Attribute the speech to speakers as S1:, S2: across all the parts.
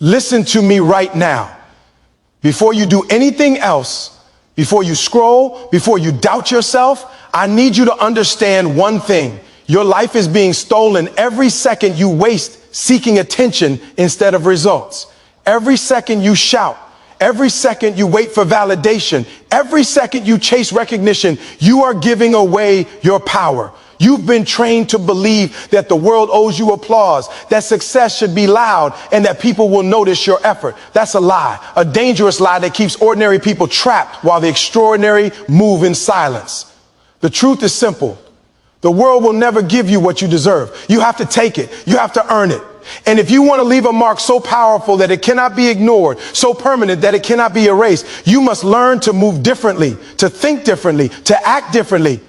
S1: Listen to me right now. Before you do anything else, before you scroll, before you doubt yourself, I need you to understand one thing. Your life is being stolen every second you waste seeking attention instead of results. Every second you shout, every second you wait for validation, every second you chase recognition, you are giving away your power. You've been trained to believe that the world owes you applause, that success should be loud, and that people will notice your effort. That's a lie, a dangerous lie that keeps ordinary people trapped while the extraordinary move in silence. The truth is simple. The world will never give you what you deserve. You have to take it. You have to earn it. And if you want to leave a mark so powerful that it cannot be ignored, so permanent that it cannot be erased, you must learn to move differently, to think differently, to act differently.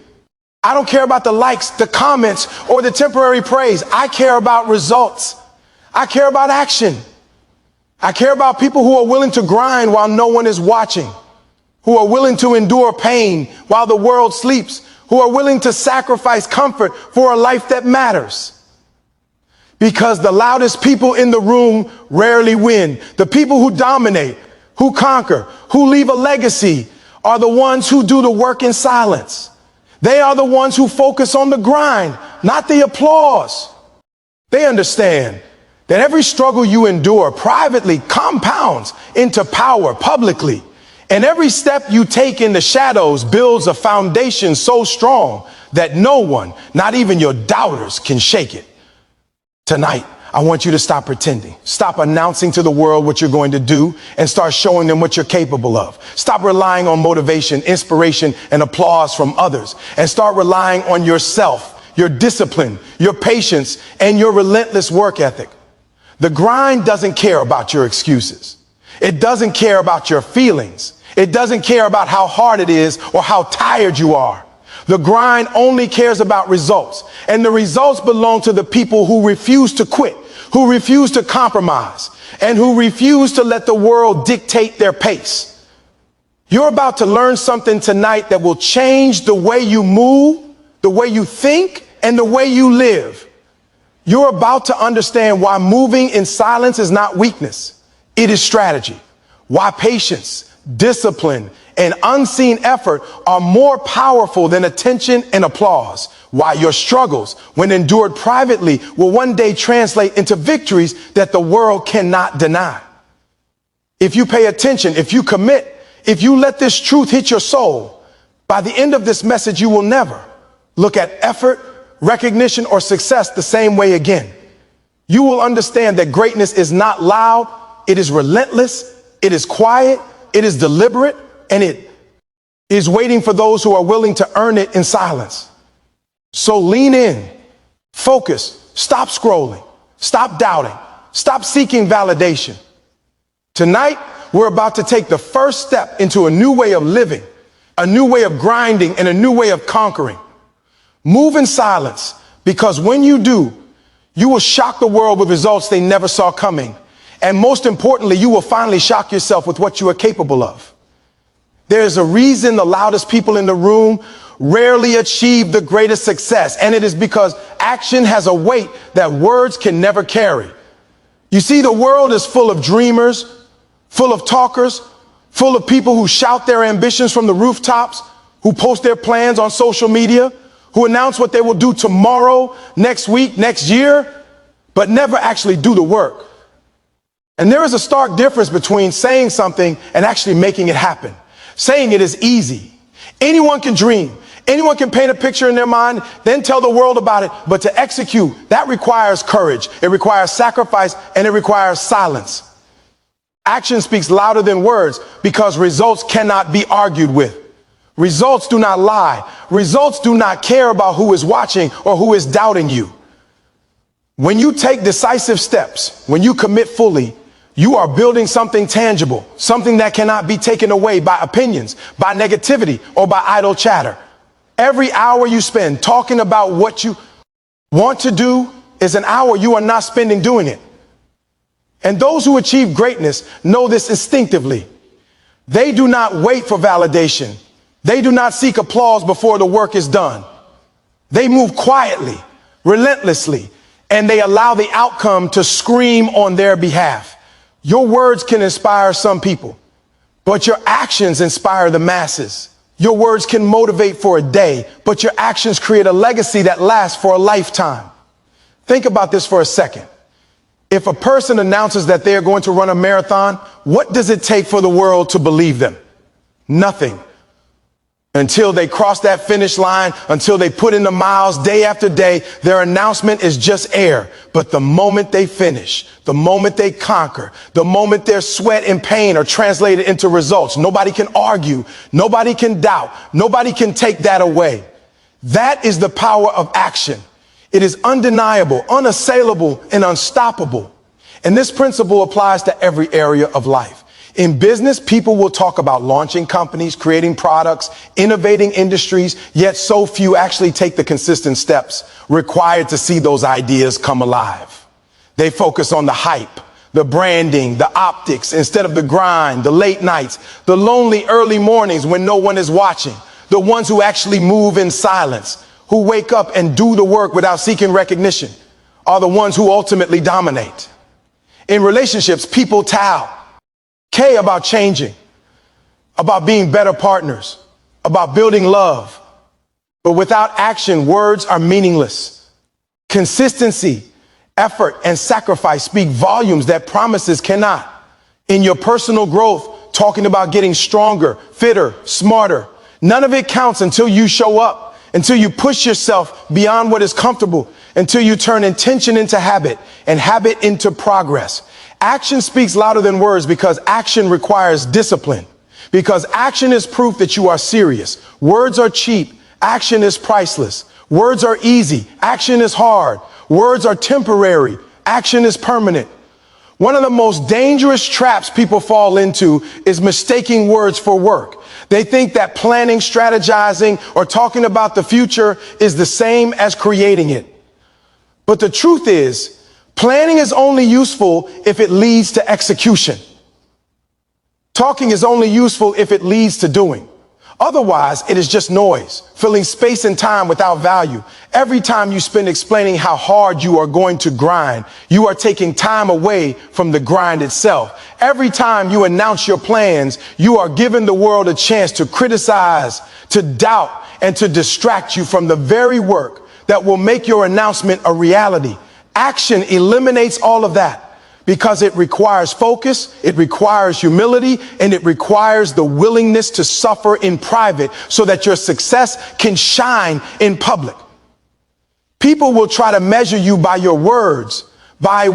S1: I don't care about the likes, the comments, or the temporary praise. I care about results. I care about action. I care about people who are willing to grind while no one is watching, who are willing to endure pain while the world sleeps, who are willing to sacrifice comfort for a life that matters. Because the loudest people in the room rarely win. The people who dominate, who conquer, who leave a legacy are the ones who do the work in silence. They are the ones who focus on the grind, not the applause. They understand that every struggle you endure privately compounds into power publicly. And every step you take in the shadows builds a foundation so strong that no one, not even your doubters, can shake it. Tonight, I want you to stop pretending. Stop announcing to the world what you're going to do and start showing them what you're capable of. Stop relying on motivation, inspiration, and applause from others, and start relying on yourself, your discipline, your patience, and your relentless work ethic. The grind doesn't care about your excuses. It doesn't care about your feelings. It doesn't care about how hard it is or how tired you are. The grind only cares about results, and the results belong to the people who refuse to quit, who refuse to compromise, and who refuse to let the world dictate their pace. You're about to learn something tonight that will change the way you move, the way you think, and the way you live. You're about to understand why moving in silence is not weakness. It is strategy. Why patience, discipline, and unseen effort are more powerful than attention and applause. Why your struggles, when endured privately, will one day translate into victories that the world cannot deny. If you pay attention, if you commit, if you let this truth hit your soul, by the end of this message, you will never look at effort, recognition, or success the same way again. You will understand that greatness is not loud, it is relentless, it is quiet, it is deliberate, and it is waiting for those who are willing to earn it in silence. So lean in, focus, stop scrolling, stop doubting, stop seeking validation. Tonight, we're about to take the first step into a new way of living, a new way of grinding, and a new way of conquering. Move in silence, because when you do, you will shock the world with results they never saw coming. And most importantly, you will finally shock yourself with what you are capable of. There's a reason the loudest people in the room rarely achieve the greatest success, and it is because action has a weight that words can never carry. You see, the world is full of dreamers, full of talkers, full of people who shout their ambitions from the rooftops, who post their plans on social media, who announce what they will do tomorrow, next week, next year, but never actually do the work. And there is a stark difference between saying something and actually making it happen. Saying it is easy. Anyone can dream. Anyone can paint a picture in their mind, then tell the world about it. But to execute, that requires courage. It requires sacrifice, and it requires silence. Action speaks louder than words because results cannot be argued with. Results do not lie. Results do not care about who is watching or who is doubting you. When you take decisive steps, when you commit fully, you are building something tangible, something that cannot be taken away by opinions, by negativity, or by idle chatter. Every hour you spend talking about what you want to do is an hour you are not spending doing it. And those who achieve greatness know this instinctively. They do not wait for validation. They do not seek applause before the work is done. They move quietly, relentlessly, and they allow the outcome to scream on their behalf. Your words can inspire some people, but your actions inspire the masses. Your words can motivate for a day, but your actions create a legacy that lasts for a lifetime. Think about this for a second. If a person announces that they are going to run a marathon, what does it take for the world to believe them? Nothing. Until they cross that finish line, until they put in the miles day after day, their announcement is just air. But the moment they finish, the moment they conquer, the moment their sweat and pain are translated into results, nobody can argue, nobody can doubt, nobody can take that away. That is the power of action. It is undeniable, unassailable, and unstoppable. And this principle applies to every area of life. In business, people will talk about launching companies, creating products, innovating industries, yet so few actually take the consistent steps required to see those ideas come alive. They focus on the hype, the branding, the optics, instead of the grind, the late nights, the lonely early mornings when no one is watching, the ones who actually move in silence, who wake up and do the work without seeking recognition, are the ones who ultimately dominate. In relationships, people care about changing, about being better partners, about building love. But without action, words are meaningless. Consistency, effort, and sacrifice speak volumes that promises cannot. In your personal growth, talking about getting stronger, fitter, smarter, none of it counts until you show up, until you push yourself beyond what is comfortable, until you turn intention into habit and habit into progress. Action speaks louder than words because action requires discipline. Because action is proof that you are serious. Words are cheap. Action is priceless. Words are easy. Action is hard. Words are temporary. Action is permanent. One of the most dangerous traps people fall into is mistaking words for work. They think that planning, strategizing, or talking about the future is the same as creating it. But the truth is, planning is only useful if it leads to execution. Talking is only useful if it leads to doing. Otherwise, it is just noise, filling space and time without value. Every time you spend explaining how hard you are going to grind, you are taking time away from the grind itself. Every time you announce your plans, you are giving the world a chance to criticize, to doubt, and to distract you from the very work that will make your announcement a reality. Action eliminates all of that because it requires focus, it requires humility, and it requires the willingness to suffer in private so that your success can shine in public. People will try to measure you by your words, by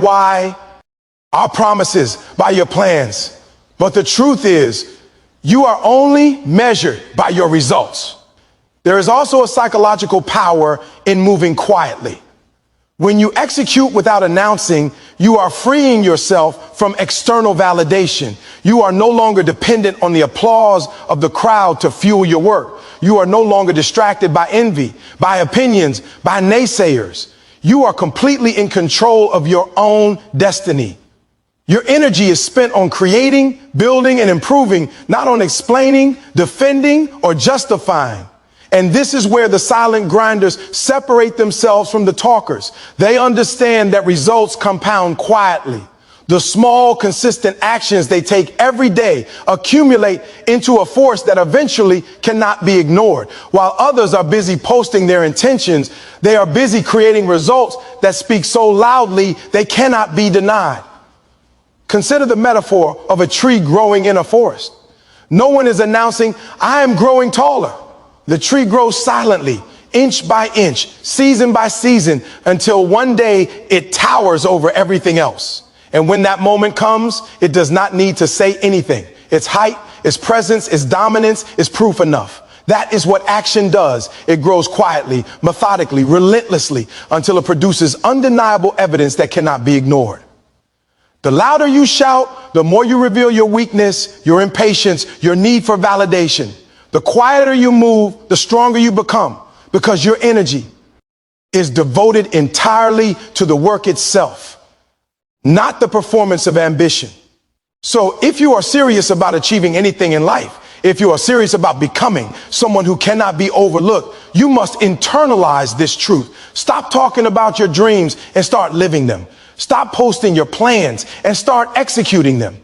S1: our promises, by your plans. But the truth is, you are only measured by your results. There is also a psychological power in moving quietly. When you execute without announcing, you are freeing yourself from external validation. You are no longer dependent on the applause of the crowd to fuel your work. You are no longer distracted by envy, by opinions, by naysayers. You are completely in control of your own destiny. Your energy is spent on creating, building, and improving, not on explaining, defending, or justifying. And this is where the silent grinders separate themselves from the talkers. They understand that results compound quietly. The small, consistent actions they take every day accumulate into a force that eventually cannot be ignored. While others are busy posting their intentions, they are busy creating results that speak so loudly they cannot be denied. Consider the metaphor of a tree growing in a forest. No one is announcing, "I am growing taller." The tree grows silently, inch by inch, season by season, until one day it towers over everything else. And when that moment comes, it does not need to say anything. Its height, its presence, its dominance is proof enough. That is what action does. It grows quietly, methodically, relentlessly, until it produces undeniable evidence that cannot be ignored. The louder you shout, the more you reveal your weakness, your impatience, your need for validation. The quieter you move, the stronger you become, because your energy is devoted entirely to the work itself, not the performance of ambition. So if you are serious about achieving anything in life, if you are serious about becoming someone who cannot be overlooked, you must internalize this truth. Stop talking about your dreams and start living them. Stop posting your plans and start executing them.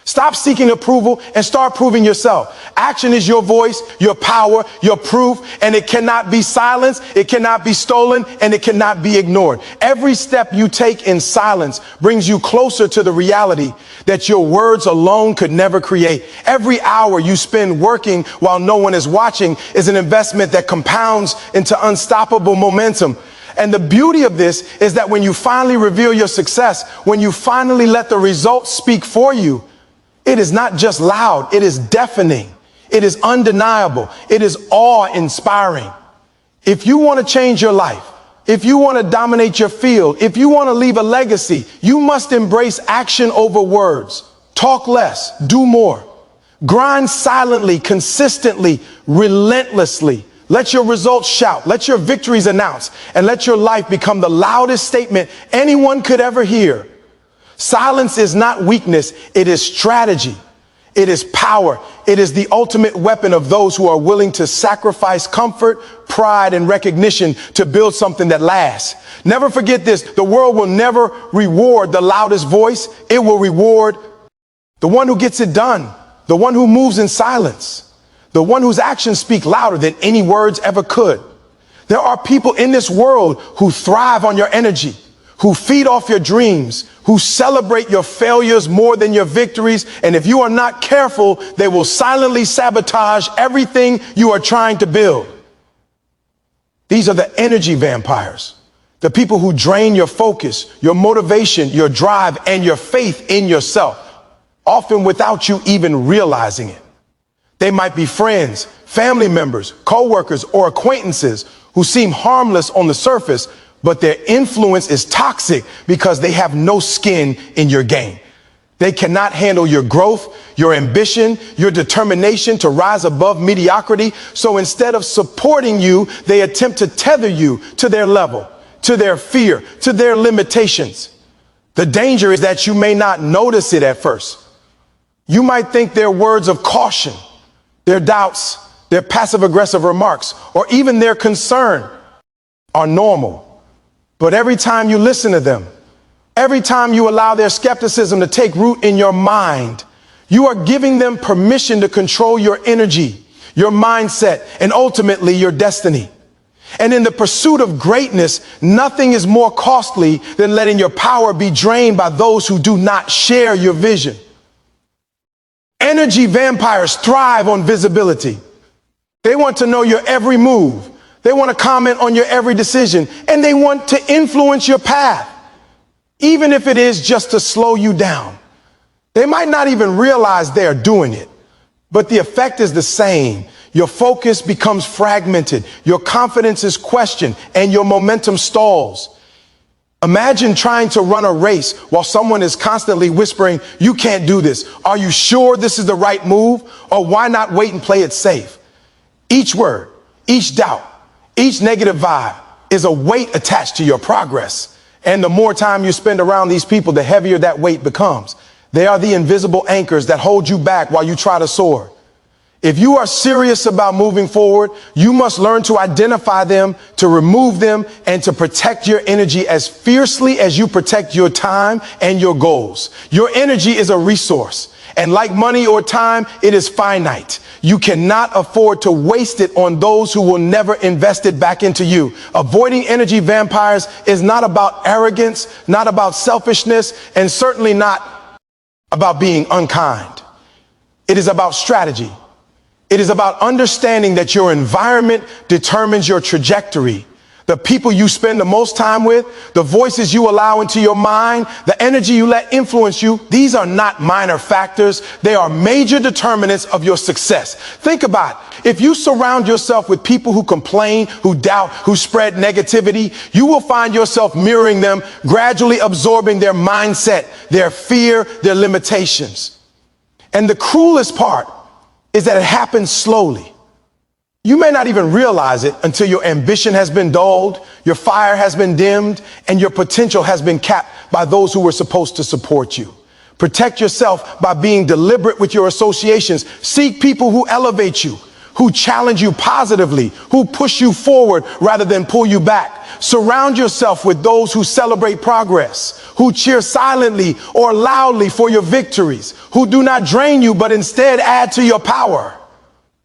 S1: Stop seeking approval and start proving yourself. Action is your voice, your power, your proof, and it cannot be silenced, it cannot be stolen, and it cannot be ignored. Every step you take in silence brings you closer to the reality that your words alone could never create. Every hour you spend working while no one is watching is an investment that compounds into unstoppable momentum. And the beauty of this is that when you finally reveal your success, when you finally let the results speak for you, it is not just loud, it is deafening. It is undeniable. It is awe-inspiring. If you want to change your life, if you want to dominate your field, if you want to leave a legacy, you must embrace action over words. Talk less, do more. Grind silently, consistently, relentlessly. Let your results shout, let your victories announce, and let your life become the loudest statement anyone could ever hear. Silence is not weakness, it is strategy. It is power. It is the ultimate weapon of those who are willing to sacrifice comfort, pride, and recognition to build something that lasts. Never forget this. The world will never reward the loudest voice. It will reward the one who gets it done, the one who moves in silence, the one whose actions speak louder than any words ever could. There are people in this world who thrive on your energy, who feed off your dreams, who celebrate your failures more than your victories. And if you are not careful, they will silently sabotage everything you are trying to build. These are the energy vampires, the people who drain your focus, your motivation, your drive, and your faith in yourself, often without you even realizing it. They might be friends, family members, co-workers, or acquaintances who seem harmless on the surface, but their influence is toxic because they have no skin in your game. They cannot handle your growth, your ambition, your determination to rise above mediocrity. So instead of supporting you, they attempt to tether you to their level, to their fear, to their limitations. The danger is that you may not notice it at first. You might think their words of caution, their doubts, their passive-aggressive remarks, or even their concern are normal. But every time you listen to them, every time you allow their skepticism to take root in your mind, you are giving them permission to control your energy, your mindset, and ultimately your destiny. And in the pursuit of greatness, nothing is more costly than letting your power be drained by those who do not share your vision. Energy vampires thrive on visibility. They want to know your every move. They want to comment on your every decision, and they want to influence your path, even if it is just to slow you down. They might not even realize they're doing it, but the effect is the same. Your focus becomes fragmented, your confidence is questioned, and your momentum stalls. Imagine trying to run a race while someone is constantly whispering, "You can't do this. Are you sure this is the right move? Or why not wait and play it safe?" Each word, each doubt, each negative vibe is a weight attached to your progress. And the more time you spend around these people, the heavier that weight becomes. They are the invisible anchors that hold you back while you try to soar. If you are serious about moving forward, you must learn to identify them, to remove them, and to protect your energy as fiercely as you protect your time and your goals. Your energy is a resource. And like money or time, it is finite. You cannot afford to waste it on those who will never invest it back into you. Avoiding energy vampires is not about arrogance, not about selfishness, and certainly not about being unkind. It is about strategy. It is about understanding that your environment determines your trajectory. The people you spend the most time with, the voices you allow into your mind, the energy you let influence you, these are not minor factors. They are major determinants of your success. Think about it. If you surround yourself with people who complain, who doubt, who spread negativity, you will find yourself mirroring them, gradually absorbing their mindset, their fear, their limitations. And the cruelest part is that it happens slowly. You may not even realize it until your ambition has been dulled, your fire has been dimmed, and your potential has been capped by those who were supposed to support you. Protect yourself by being deliberate with your associations. Seek people who elevate you, who challenge you positively, who push you forward rather than pull you back. Surround yourself with those who celebrate progress, who cheer silently or loudly for your victories, who do not drain you but instead add to your power.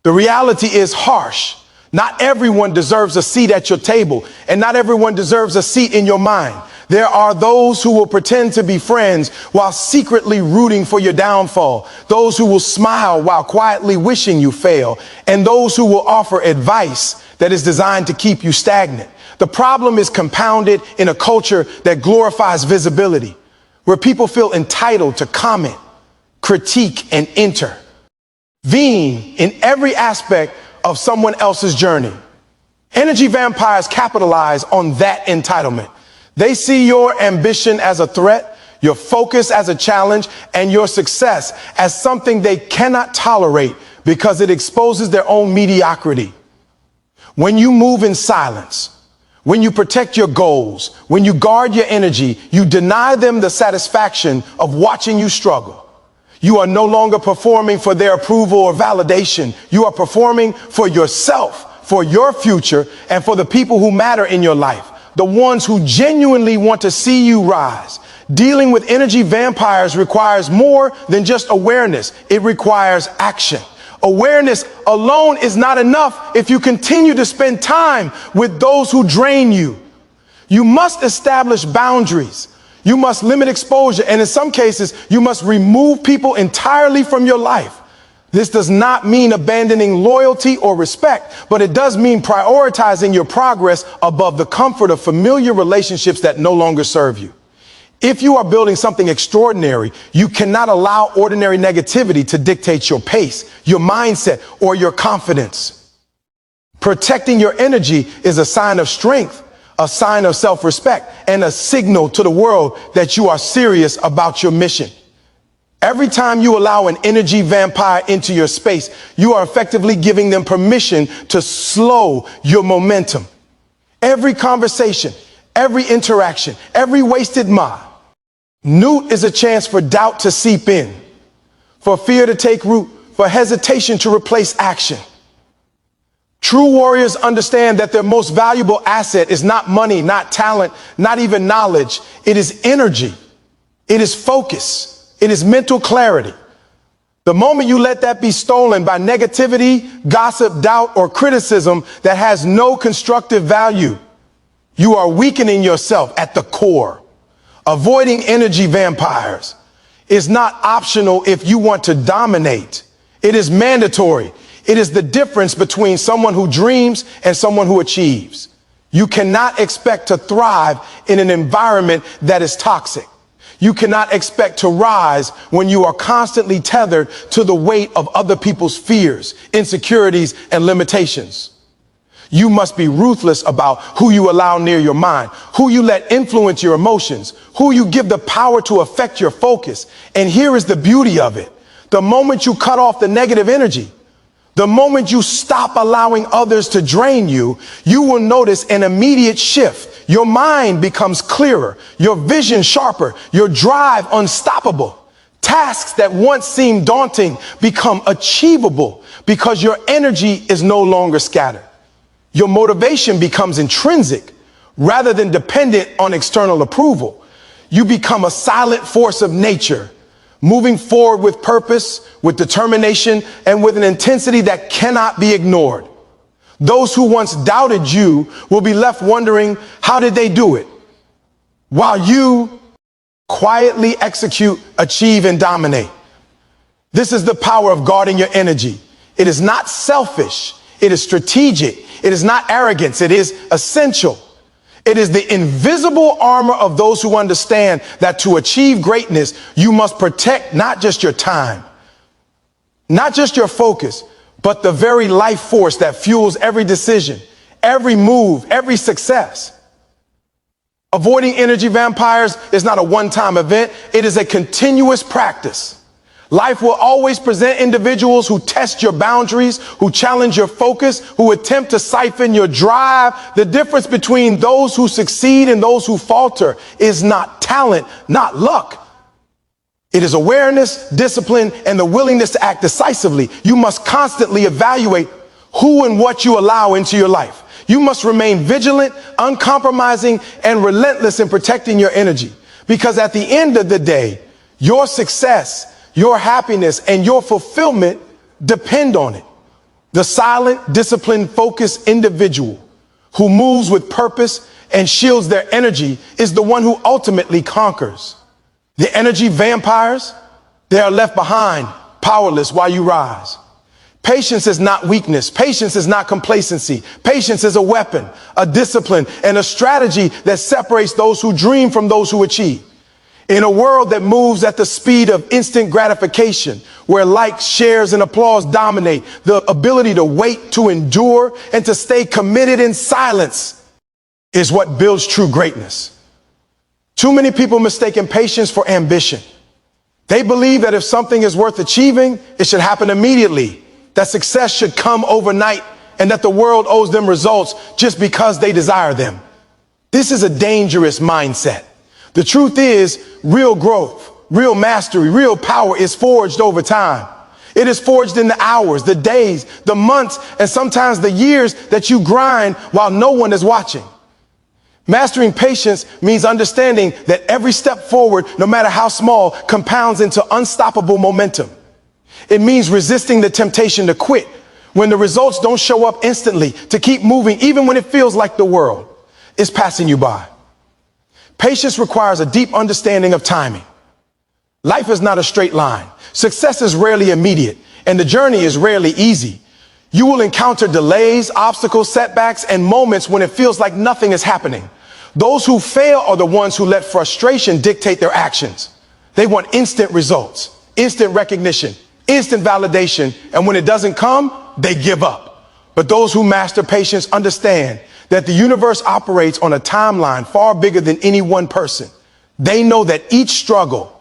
S1: The reality is harsh. Not everyone deserves a seat at your table, and not everyone deserves a seat in your mind. There are those who will pretend to be friends while secretly rooting for your downfall, those who will smile while quietly wishing you fail, and those who will offer advice that is designed to keep you stagnant. The problem is compounded in a culture that glorifies visibility, where people feel entitled to comment, critique, and intervene in every aspect of someone else's journey. Energy vampires capitalize on that entitlement. They see your ambition as a threat, your focus as a challenge, and your success as something they cannot tolerate because it exposes their own mediocrity. When you move in silence, when you protect your goals, when you guard your energy, you deny them the satisfaction of watching you struggle. You are no longer performing for their approval or validation. You are performing for yourself, for your future, and for the people who matter in your life, the ones who genuinely want to see you rise. Dealing with energy vampires requires more than just awareness. It requires action. Awareness alone is not enough if you continue to spend time with those who drain you. You must establish boundaries. You must limit exposure, and in some cases, you must remove people entirely from your life. This does not mean abandoning loyalty or respect, but it does mean prioritizing your progress above the comfort of familiar relationships that no longer serve you. If you are building something extraordinary, you cannot allow ordinary negativity to dictate your pace, your mindset, or your confidence. Protecting your energy is a sign of strength, a sign of self-respect, and a signal to the world that you are serious about your mission. Every time you allow an energy vampire into your space, you are effectively giving them permission to slow your momentum. Every conversation, every interaction, every wasted mile, Newt is a chance for doubt to seep in, for fear to take root, for hesitation to replace action. True warriors understand that their most valuable asset is not money, not talent, not even knowledge. It is energy. It is focus. It is mental clarity. The moment you let that be stolen by negativity, gossip, doubt, or criticism that has no constructive value, you are weakening yourself at the core. Avoiding energy vampires is not optional if you want to dominate. It is mandatory. It is the difference between someone who dreams and someone who achieves. You cannot expect to thrive in an environment that is toxic. You cannot expect to rise when you are constantly tethered to the weight of other people's fears, insecurities, and limitations. You must be ruthless about who you allow near your mind, who you let influence your emotions, who you give the power to affect your focus. And here is the beauty of it. The moment you cut off the negative energy, the moment you stop allowing others to drain you, you will notice an immediate shift. Your mind becomes clearer, your vision sharper, your drive unstoppable. Tasks that once seemed daunting become achievable because your energy is no longer scattered. Your motivation becomes intrinsic rather than dependent on external approval. You become a silent force of nature, moving forward with purpose, with determination, and with an intensity that cannot be ignored. Those who once doubted you will be left wondering, how did they do it? While you quietly execute, achieve, and dominate. This is the power of guarding your energy. It is not selfish. It is strategic. It is not arrogance. It is essential. It is the invisible armor of those who understand that to achieve greatness, you must protect not just your time, not just your focus, but the very life force that fuels every decision, every move, every success. Avoiding energy vampires is not a one-time event. It is a continuous practice. Life will always present individuals who test your boundaries, who challenge your focus, who attempt to siphon your drive. The difference between those who succeed and those who falter is not talent, not luck. It is awareness, discipline, and the willingness to act decisively. You must constantly evaluate who and what you allow into your life. You must remain vigilant, uncompromising, and relentless in protecting your energy. Because at the end of the day, your success, your happiness, and your fulfillment depend on it. The silent, disciplined, focused individual who moves with purpose and shields their energy is the one who ultimately conquers. The energy vampires, they are left behind, powerless while you rise. Patience is not weakness. Patience is not complacency. Patience is a weapon, a discipline, and a strategy that separates those who dream from those who achieve. In a world that moves at the speed of instant gratification, where likes, shares, and applause dominate, the ability to wait, to endure, and to stay committed in silence is what builds true greatness. Too many people mistaken patience for ambition. They believe that if something is worth achieving, it should happen immediately, that success should come overnight, and that the world owes them results just because they desire them. This is a dangerous mindset. The truth is, real growth, real mastery, real power is forged over time. It is forged in the hours, the days, the months, and sometimes the years that you grind while no one is watching. Mastering patience means understanding that every step forward, no matter how small, compounds into unstoppable momentum. It means resisting the temptation to quit when the results don't show up instantly, to keep moving even when it feels like the world is passing you by. Patience requires a deep understanding of timing. Life is not a straight line. Success is rarely immediate, and the journey is rarely easy. You will encounter delays, obstacles, setbacks, and moments when it feels like nothing is happening. Those who fail are the ones who let frustration dictate their actions. They want instant results, instant recognition, instant validation, and when it doesn't come, they give up. But those who master patience understand that the universe operates on a timeline far bigger than any one person. They know that each struggle,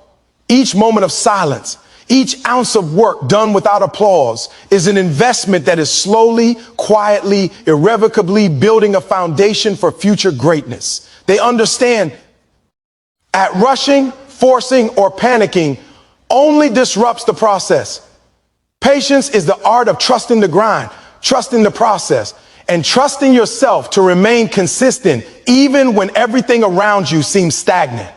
S1: each moment of silence, each ounce of work done without applause is an investment that is slowly, quietly, irrevocably building a foundation for future greatness. They understand that rushing, forcing, or panicking only disrupts the process. Patience is the art of trusting the grind, trusting the process, and trusting yourself to remain consistent even when everything around you seems stagnant.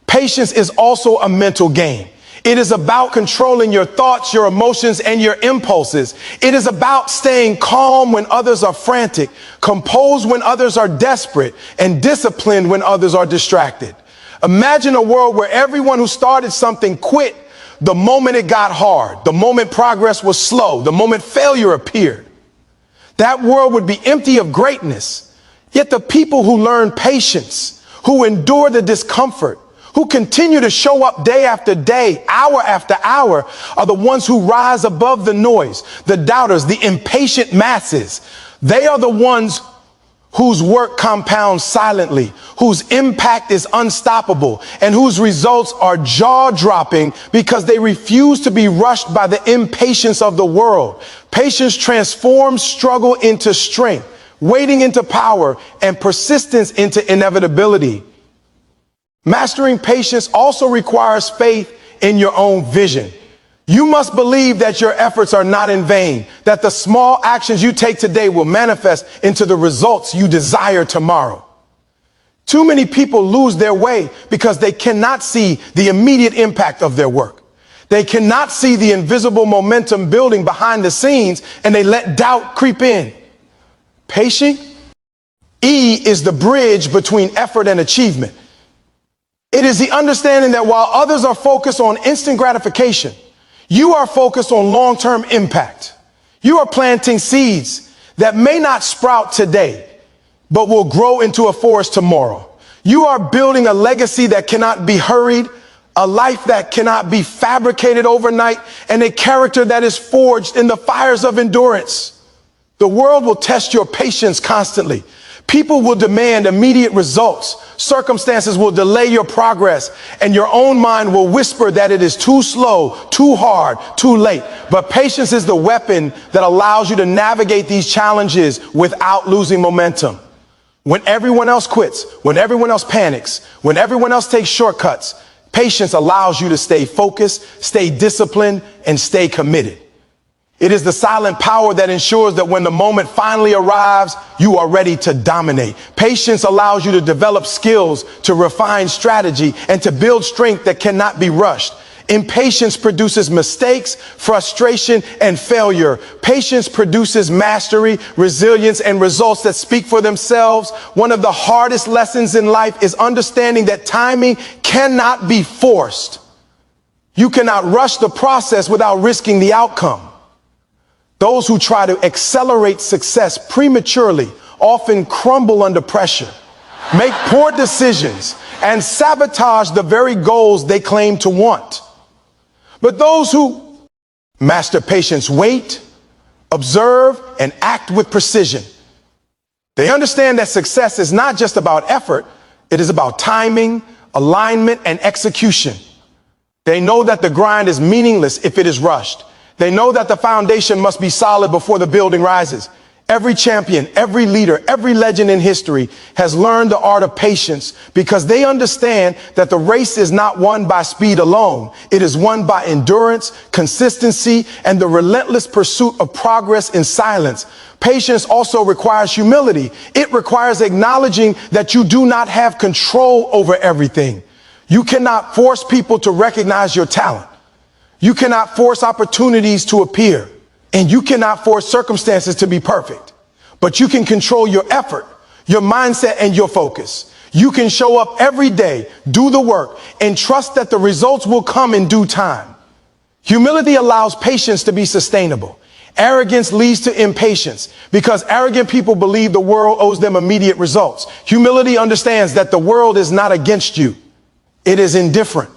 S1: Patience is also a mental game. It is about controlling your thoughts, your emotions, and your impulses. It is about staying calm when others are frantic, composed when others are desperate, and disciplined when others are distracted. Imagine a world where everyone who started something quit the moment it got hard, the moment progress was slow, the moment failure appeared. That world would be empty of greatness. Yet the people who learn patience, who endure the discomfort, who continue to show up day after day, hour after hour, are the ones who rise above the noise, the doubters, the impatient masses. They are the ones whose work compounds silently, whose impact is unstoppable, and whose results are jaw-dropping because they refuse to be rushed by the impatience of the world. Patience transforms struggle into strength, waiting into power, and persistence into inevitability. Mastering patience also requires faith in your own vision. You must believe that your efforts are not in vain, that the small actions you take today will manifest into the results you desire tomorrow. Too many people lose their way because they cannot see the immediate impact of their work. They cannot see the invisible momentum building behind the scenes, and they let doubt creep in. Patient E is the bridge between effort and achievement. It is the understanding that while others are focused on instant gratification, you are focused on long-term impact. You are planting seeds that may not sprout today, but will grow into a forest tomorrow. You are building a legacy that cannot be hurried, a life that cannot be fabricated overnight, and a character that is forged in the fires of endurance. The world will test your patience constantly. People will demand immediate results. Circumstances will delay your progress, and your own mind will whisper that it is too slow, too hard, too late. But patience is the weapon that allows you to navigate these challenges without losing momentum. When everyone else quits, when everyone else panics, when everyone else takes shortcuts, patience allows you to stay focused, stay disciplined, and stay committed. It is the silent power that ensures that when the moment finally arrives, you are ready to dominate. Patience allows you to develop skills, to refine strategy, and to build strength that cannot be rushed. Impatience produces mistakes, frustration, and failure. Patience produces mastery, resilience, and results that speak for themselves. One of the hardest lessons in life is understanding that timing cannot be forced. You cannot rush the process without risking the outcome. Those who try to accelerate success prematurely often crumble under pressure, make poor decisions, and sabotage the very goals they claim to want. But those who master patience wait, observe, and act with precision. They understand that success is not just about effort, it is about timing, alignment, and execution. They know that the grind is meaningless if it is rushed. They know that the foundation must be solid before the building rises. Every champion, every leader, every legend in history has learned the art of patience because they understand that the race is not won by speed alone. It is won by endurance, consistency, and the relentless pursuit of progress in silence. Patience also requires humility. It requires acknowledging that you do not have control over everything. You cannot force people to recognize your talent. You cannot force opportunities to appear. And you cannot force circumstances to be perfect, but you can control your effort, your mindset, and your focus. You can show up every day, do the work, and trust that the results will come in due time. Humility allows patience to be sustainable. Arrogance leads to impatience because arrogant people believe the world owes them immediate results. Humility understands that the world is not against you. It is indifferent.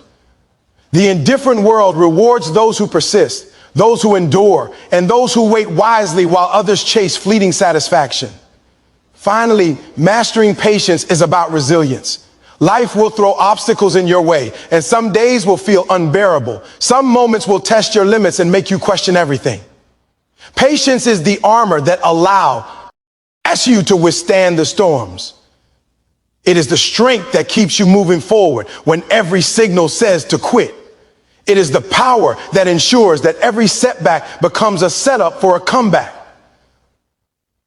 S1: The indifferent world rewards those who persist, those who endure, and those who wait wisely while others chase fleeting satisfaction. Finally, mastering patience is about resilience. Life will throw obstacles in your way, and some days will feel unbearable. Some moments will test your limits and make you question everything. Patience is the armor that allows you to withstand the storms. It is the strength that keeps you moving forward when every signal says to quit. It is the power that ensures that every setback becomes a setup for a comeback.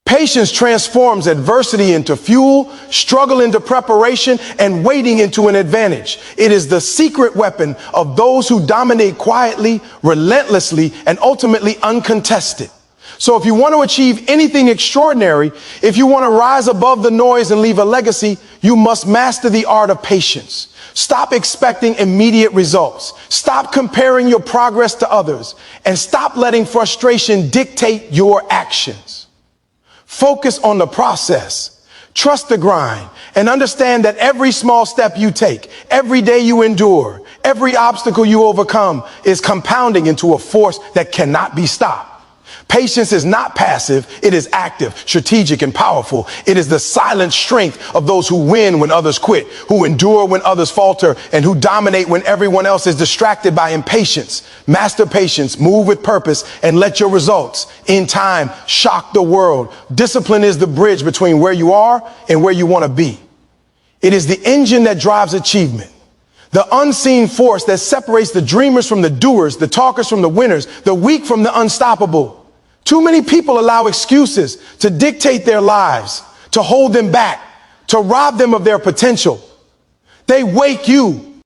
S1: Patience transforms adversity into fuel, struggle into preparation, and waiting into an advantage. It is the secret weapon of those who dominate quietly, relentlessly, and ultimately uncontested. So if you want to achieve anything extraordinary, if you want to rise above the noise and leave a legacy, you must master the art of patience. Stop expecting immediate results. Stop comparing your progress to others, and stop letting frustration dictate your actions. Focus on the process. Trust the grind and understand that every small step you take, every day you endure, every obstacle you overcome is compounding into a force that cannot be stopped. Patience is not passive. It is active, strategic, and powerful. It is the silent strength of those who win when others quit, who endure when others falter, and who dominate when everyone else is distracted by impatience. Master patience, move with purpose, and let your results, in time, shock the world. Discipline is the bridge between where you are and where you want to be. It is the engine that drives achievement. The unseen force that separates the dreamers from the doers, the talkers from the winners, the weak from the unstoppable. Too many people allow excuses to dictate their lives, to hold them back, to rob them of their potential. They wake you,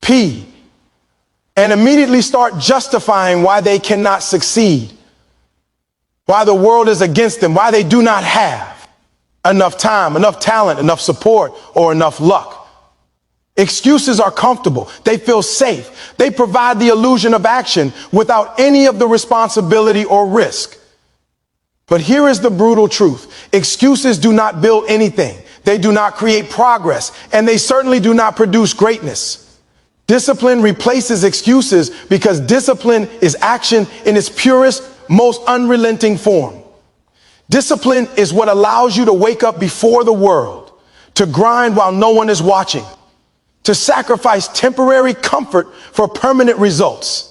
S1: and immediately start justifying why they cannot succeed, why the world is against them, why they do not have enough time, enough talent, enough support, or enough luck. Excuses are comfortable. They feel safe. They provide the illusion of action without any of the responsibility or risk. But here is the brutal truth. Excuses do not build anything. They do not create progress, and they certainly do not produce greatness. Discipline replaces excuses because discipline is action in its purest, most unrelenting form. Discipline is what allows you to wake up before the world, to grind while no one is watching, to sacrifice temporary comfort for permanent results.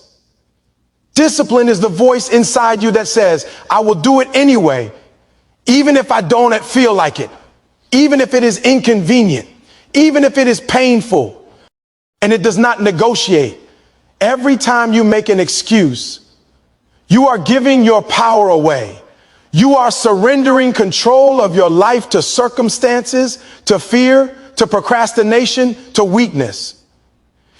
S1: Discipline is the voice inside you that says, I will do it anyway, even if I don't feel like it, even if it is inconvenient, even if it is painful, and it does not negotiate. Every time you make an excuse, You are giving your power away. You are surrendering control of your life to circumstances, to fear, to procrastination, to weakness.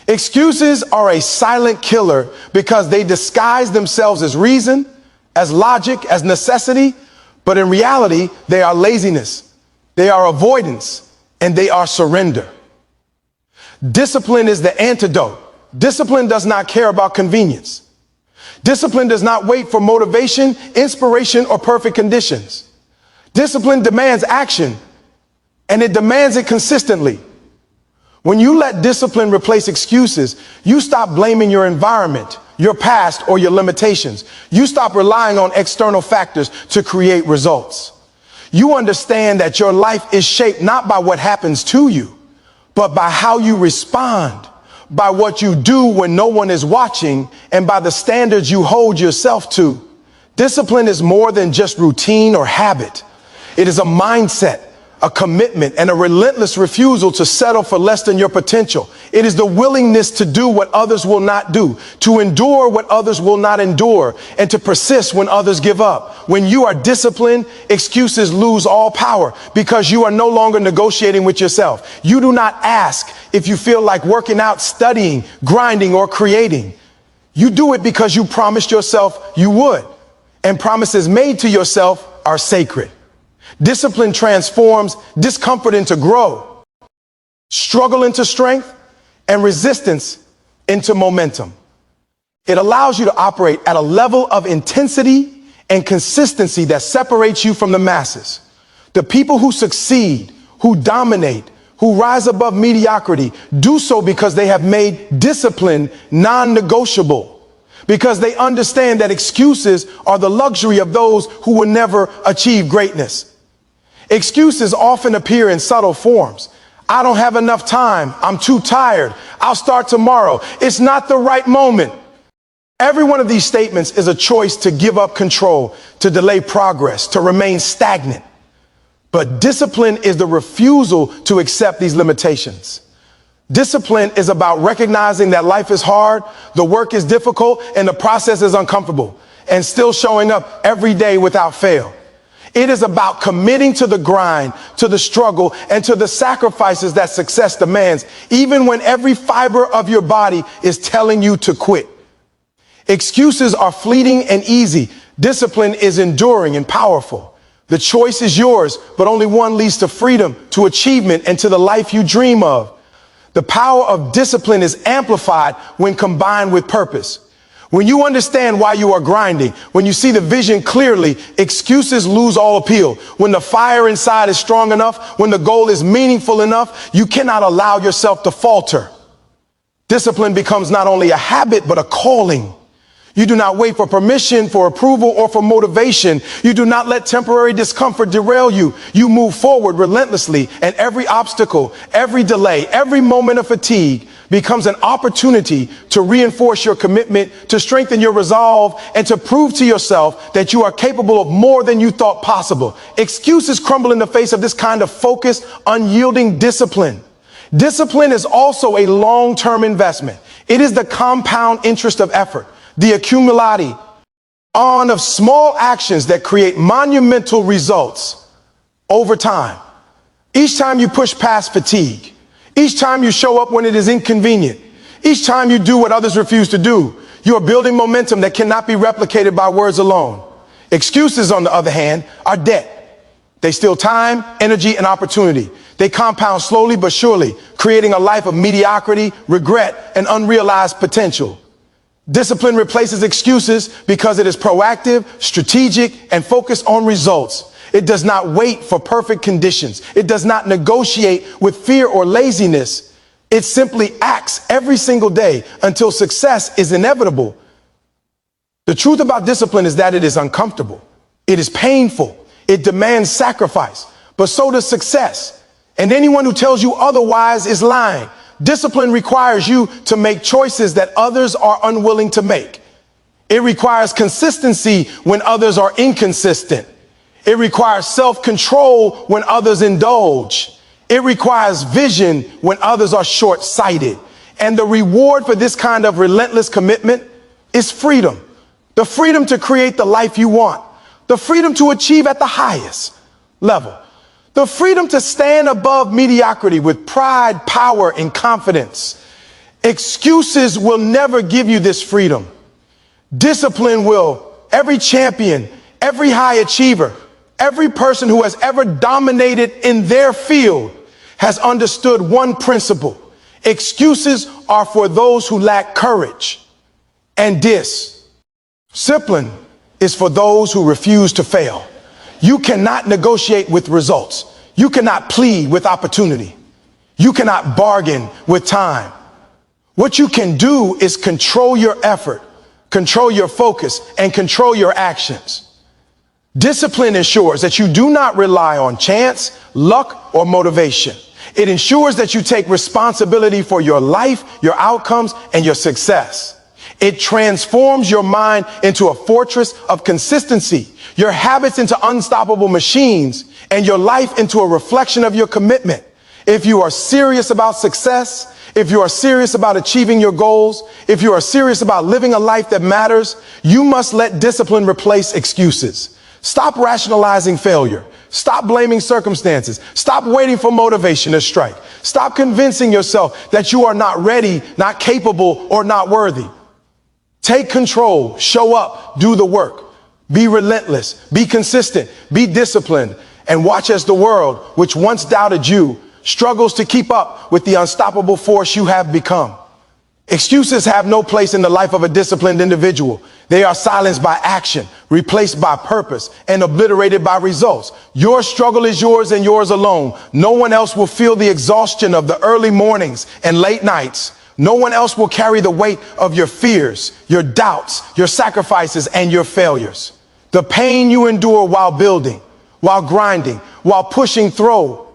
S1: Excuses are a silent killer because they disguise themselves as reason, as logic, as necessity, but in reality, they are laziness, they are avoidance, and they are surrender. Discipline is the antidote. Discipline does not care about convenience. Discipline does not wait for motivation, inspiration, or perfect conditions. Discipline demands action, and it demands it consistently. When you let discipline replace excuses, you stop blaming your environment, your past, or your limitations. You stop relying on external factors to create results. You understand that your life is shaped not by what happens to you, but by how you respond, by what you do when no one is watching, and by the standards you hold yourself to. Discipline is more than just routine or habit. It is a mindset, a commitment, and a relentless refusal to settle for less than your potential. It is the willingness to do what others will not do, to endure what others will not endure, and to persist when others give up. When you are disciplined, excuses lose all power because you are no longer negotiating with yourself. You do not ask if you feel like working out, studying, grinding, or creating. You do it because you promised yourself you would, and promises made to yourself are sacred. Discipline transforms discomfort into growth, struggle into strength, and resistance into momentum. It allows you to operate at a level of intensity and consistency that separates you from the masses. The people who succeed, who dominate, who rise above mediocrity, do so because they have made discipline non-negotiable, because they understand that excuses are the luxury of those who will never achieve greatness. Excuses often appear in subtle forms. I don't have enough time. I'm too tired. I'll start tomorrow. It's not the right moment. Every one of these statements is a choice to give up control, to delay progress, to remain stagnant. But discipline is the refusal to accept these limitations. Discipline is about recognizing that life is hard, the work is difficult, and the process is uncomfortable, and still showing up every day without fail. It is about committing to the grind, to the struggle, and to the sacrifices that success demands, even when every fiber of your body is telling you to quit. Excuses are fleeting and easy. Discipline is enduring and powerful. The choice is yours, but only one leads to freedom, to achievement, and to the life you dream of. The power of discipline is amplified when combined with purpose. When you understand why you are grinding, when you see the vision clearly, excuses lose all appeal. When the fire inside is strong enough, when the goal is meaningful enough, you cannot allow yourself to falter. Discipline becomes not only a habit, but a calling. You do not wait for permission, for approval, or for motivation. You do not let temporary discomfort derail you. You move forward relentlessly, and every obstacle, every delay, every moment of fatigue becomes an opportunity to reinforce your commitment, to strengthen your resolve, and to prove to yourself that you are capable of more than you thought possible. Excuses crumble in the face of this kind of focused, unyielding discipline. Discipline is also a long-term investment. It is the compound interest of effort, the accumulating on of small actions that create monumental results over time. Each time you push past fatigue, each time you show up when it is inconvenient, each time you do what others refuse to do, you are building momentum that cannot be replicated by words alone. Excuses, on the other hand, are debt. They steal time, energy, and opportunity. They compound slowly but surely, creating a life of mediocrity, regret, and unrealized potential. Discipline replaces excuses because it is proactive, strategic, and focused on results. It does not wait for perfect conditions. It does not negotiate with fear or laziness. It simply acts every single day until success is inevitable. The truth about discipline is that it is uncomfortable. It is painful. It demands sacrifice, but so does success. And anyone who tells you otherwise is lying. Discipline requires you to make choices that others are unwilling to make. It requires consistency when others are inconsistent. It requires self-control when others indulge. It requires vision when others are short-sighted. And the reward for this kind of relentless commitment is freedom, the freedom to create the life you want, the freedom to achieve at the highest level, the freedom to stand above mediocrity with pride, power, and confidence. Excuses will never give you this freedom. Discipline will. Every champion, every high achiever, every person who has ever dominated in their field has understood one principle. Excuses are for those who lack courage, and discipline is for those who refuse to fail. You cannot negotiate with results. You cannot plead with opportunity. You cannot bargain with time. What you can do is control your effort, control your focus, and control your actions. Discipline ensures that you do not rely on chance, luck, or motivation. It ensures that you take responsibility for your life, your outcomes, and your success. It transforms your mind into a fortress of consistency, your habits into unstoppable machines, and your life into a reflection of your commitment. If you are serious about success, if you are serious about achieving your goals, if you are serious about living a life that matters, you must let discipline replace excuses. Stop rationalizing failure. Stop blaming circumstances. Stop waiting for motivation to strike. Stop convincing yourself that you are not ready, not capable, or not worthy. Take control, show up, do the work. Be relentless, be consistent, be disciplined, and watch as the world, which once doubted you, struggles to keep up with the unstoppable force you have become. Excuses have no place in the life of a disciplined individual. They are silenced by action, replaced by purpose, and obliterated by results. Your struggle is yours and yours alone. No one else will feel the exhaustion of the early mornings and late nights. No one else will carry the weight of your fears, your doubts, your sacrifices, and your failures. The pain you endure while building, while grinding, while pushing through,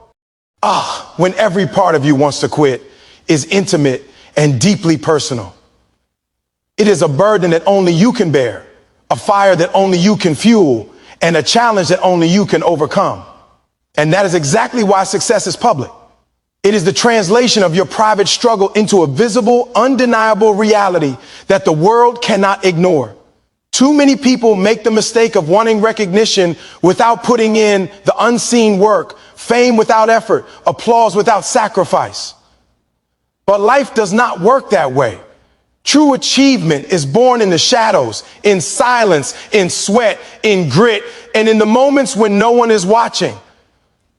S1: when every part of you wants to quit, is intimate and deeply personal. It is a burden that only you can bear, a fire that only you can fuel, and a challenge that only you can overcome. And that is exactly why success is public. It is the translation of your private struggle into a visible, undeniable reality that the world cannot ignore. Too many people make the mistake of wanting recognition without putting in the unseen work, fame without effort, applause without sacrifice. But life does not work that way. True achievement is born in the shadows, in silence, in sweat, in grit, and in the moments when no one is watching.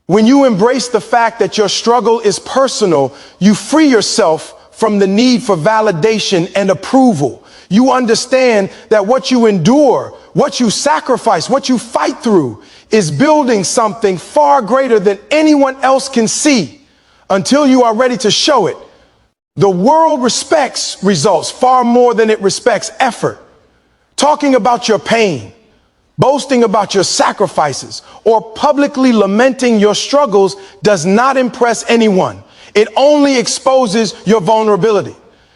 S1: When you embrace the fact that your struggle is personal, you free yourself from the need for validation and approval. You understand that what you endure, what you sacrifice, what you fight through is building something far greater than anyone else can see until you are ready to show it. The world respects results far more than it respects effort. Talking about your pain, boasting about your sacrifices, or publicly lamenting your struggles does not impress anyone. It only exposes your vulnerability.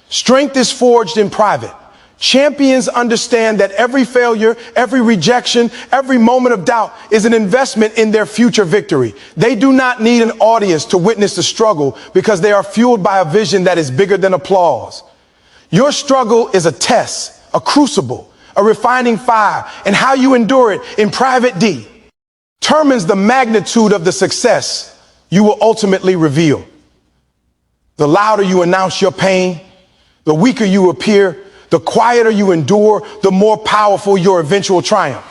S1: Strength is forged in private. Champions understand that every failure, every rejection, every moment of doubt is an investment in their future victory. They do not need an audience to witness the struggle because they are fueled by a vision that is bigger than applause. Your struggle is a test, a crucible, a refining fire, and how you endure it in private determines the magnitude of the success you will ultimately reveal. The louder you announce your pain, the weaker you appear, the quieter you endure, the more powerful your eventual triumph.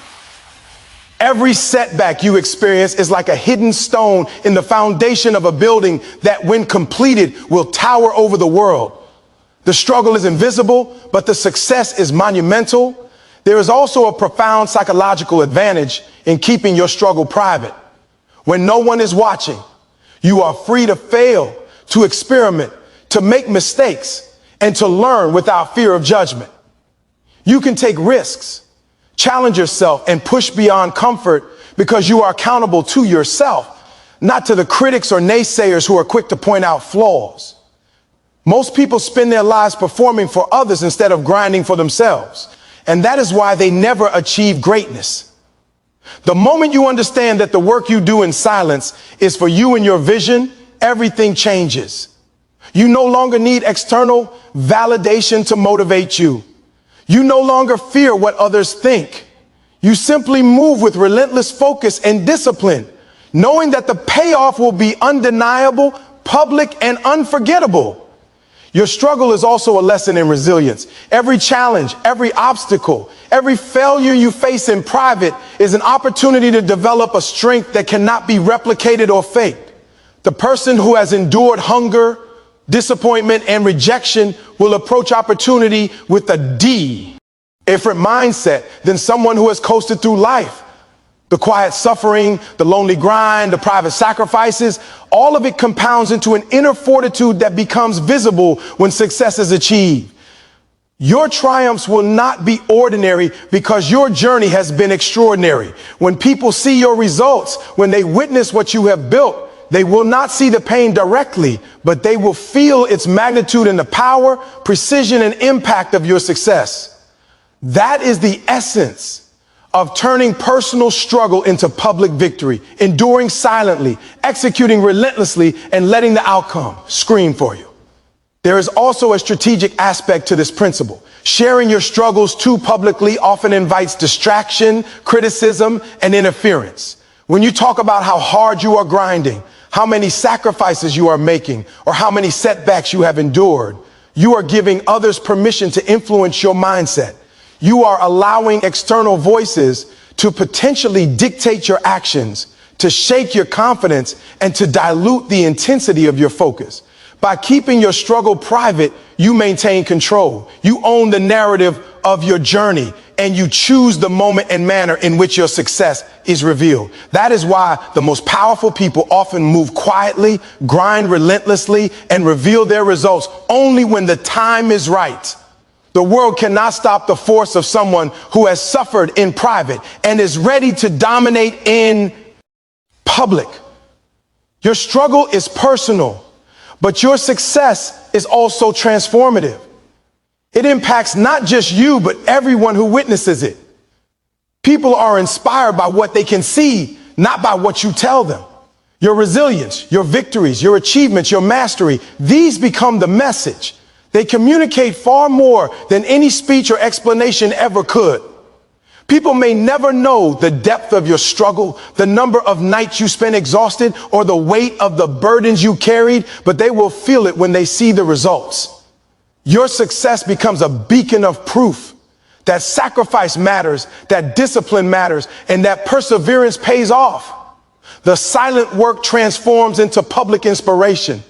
S1: Every setback you experience is like a hidden stone in the foundation of a building that, when completed, will tower over the world. The struggle is invisible, but the success is monumental. There is also a profound psychological advantage in keeping your struggle private. When no one is watching, you are free to fail, to experiment, to make mistakes, and to learn without fear of judgment. You can take risks, challenge yourself, and push beyond comfort because you are accountable to yourself, not to the critics or naysayers who are quick to point out flaws. Most people spend their lives performing for others instead of grinding for themselves, and that is why they never achieve greatness. The moment you understand that the work you do in silence is for you and your vision, everything changes. You no longer need external validation to motivate you. You no longer fear what others think. You simply move with relentless focus and discipline, knowing that the payoff will be undeniable, public, and unforgettable. Your struggle is also a lesson in resilience. Every challenge, every obstacle, every failure you face in private is an opportunity to develop a strength that cannot be replicated or faked. The person who has endured hunger, disappointment, and rejection will approach opportunity with a different mindset than someone who has coasted through life. The quiet suffering, the lonely grind, the private sacrifices, all of it compounds into an inner fortitude that becomes visible when success is achieved. Your triumphs will not be ordinary because your journey has been extraordinary. When people see your results, when they witness what you have built, they will not see the pain directly, but they will feel its magnitude and the power, precision, and impact of your success. That is the essence of turning personal struggle into public victory, enduring silently, executing relentlessly, and letting the outcome scream for you. There is also a strategic aspect to this principle. Sharing your struggles too publicly often invites distraction, criticism, and interference. When you talk about how hard you are grinding, how many sacrifices you are making, or how many setbacks you have endured, you are giving others permission to influence your mindset. You are allowing external voices to potentially dictate your actions, to shake your confidence, and to dilute the intensity of your focus. By keeping your struggle private, you maintain control. You own the narrative of your journey, and you choose the moment and manner in which your success is revealed. That is why the most powerful people often move quietly, grind relentlessly, and reveal their results only when the time is right. The world cannot stop the force of someone who has suffered in private and is ready to dominate in public. Your struggle is personal, but your success is also transformative. It impacts not just you, but everyone who witnesses it. People are inspired by what they can see, not by what you tell them. Your resilience, your victories, your achievements, your mastery, these become the message. They communicate far more than any speech or explanation ever could. People may never know the depth of your struggle, the number of nights you spent exhausted, or the weight of the burdens you carried, but they will feel it when they see the results. Your success becomes a beacon of proof that sacrifice matters, that discipline matters, and that perseverance pays off. The silent work transforms into public inspiration.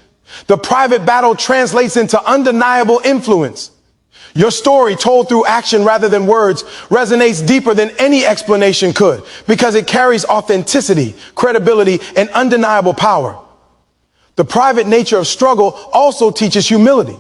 S1: The private battle translates into undeniable influence. Your story, told through action rather than words, resonates deeper than any explanation could because it carries authenticity, credibility, and undeniable power. The private nature of struggle also teaches humility.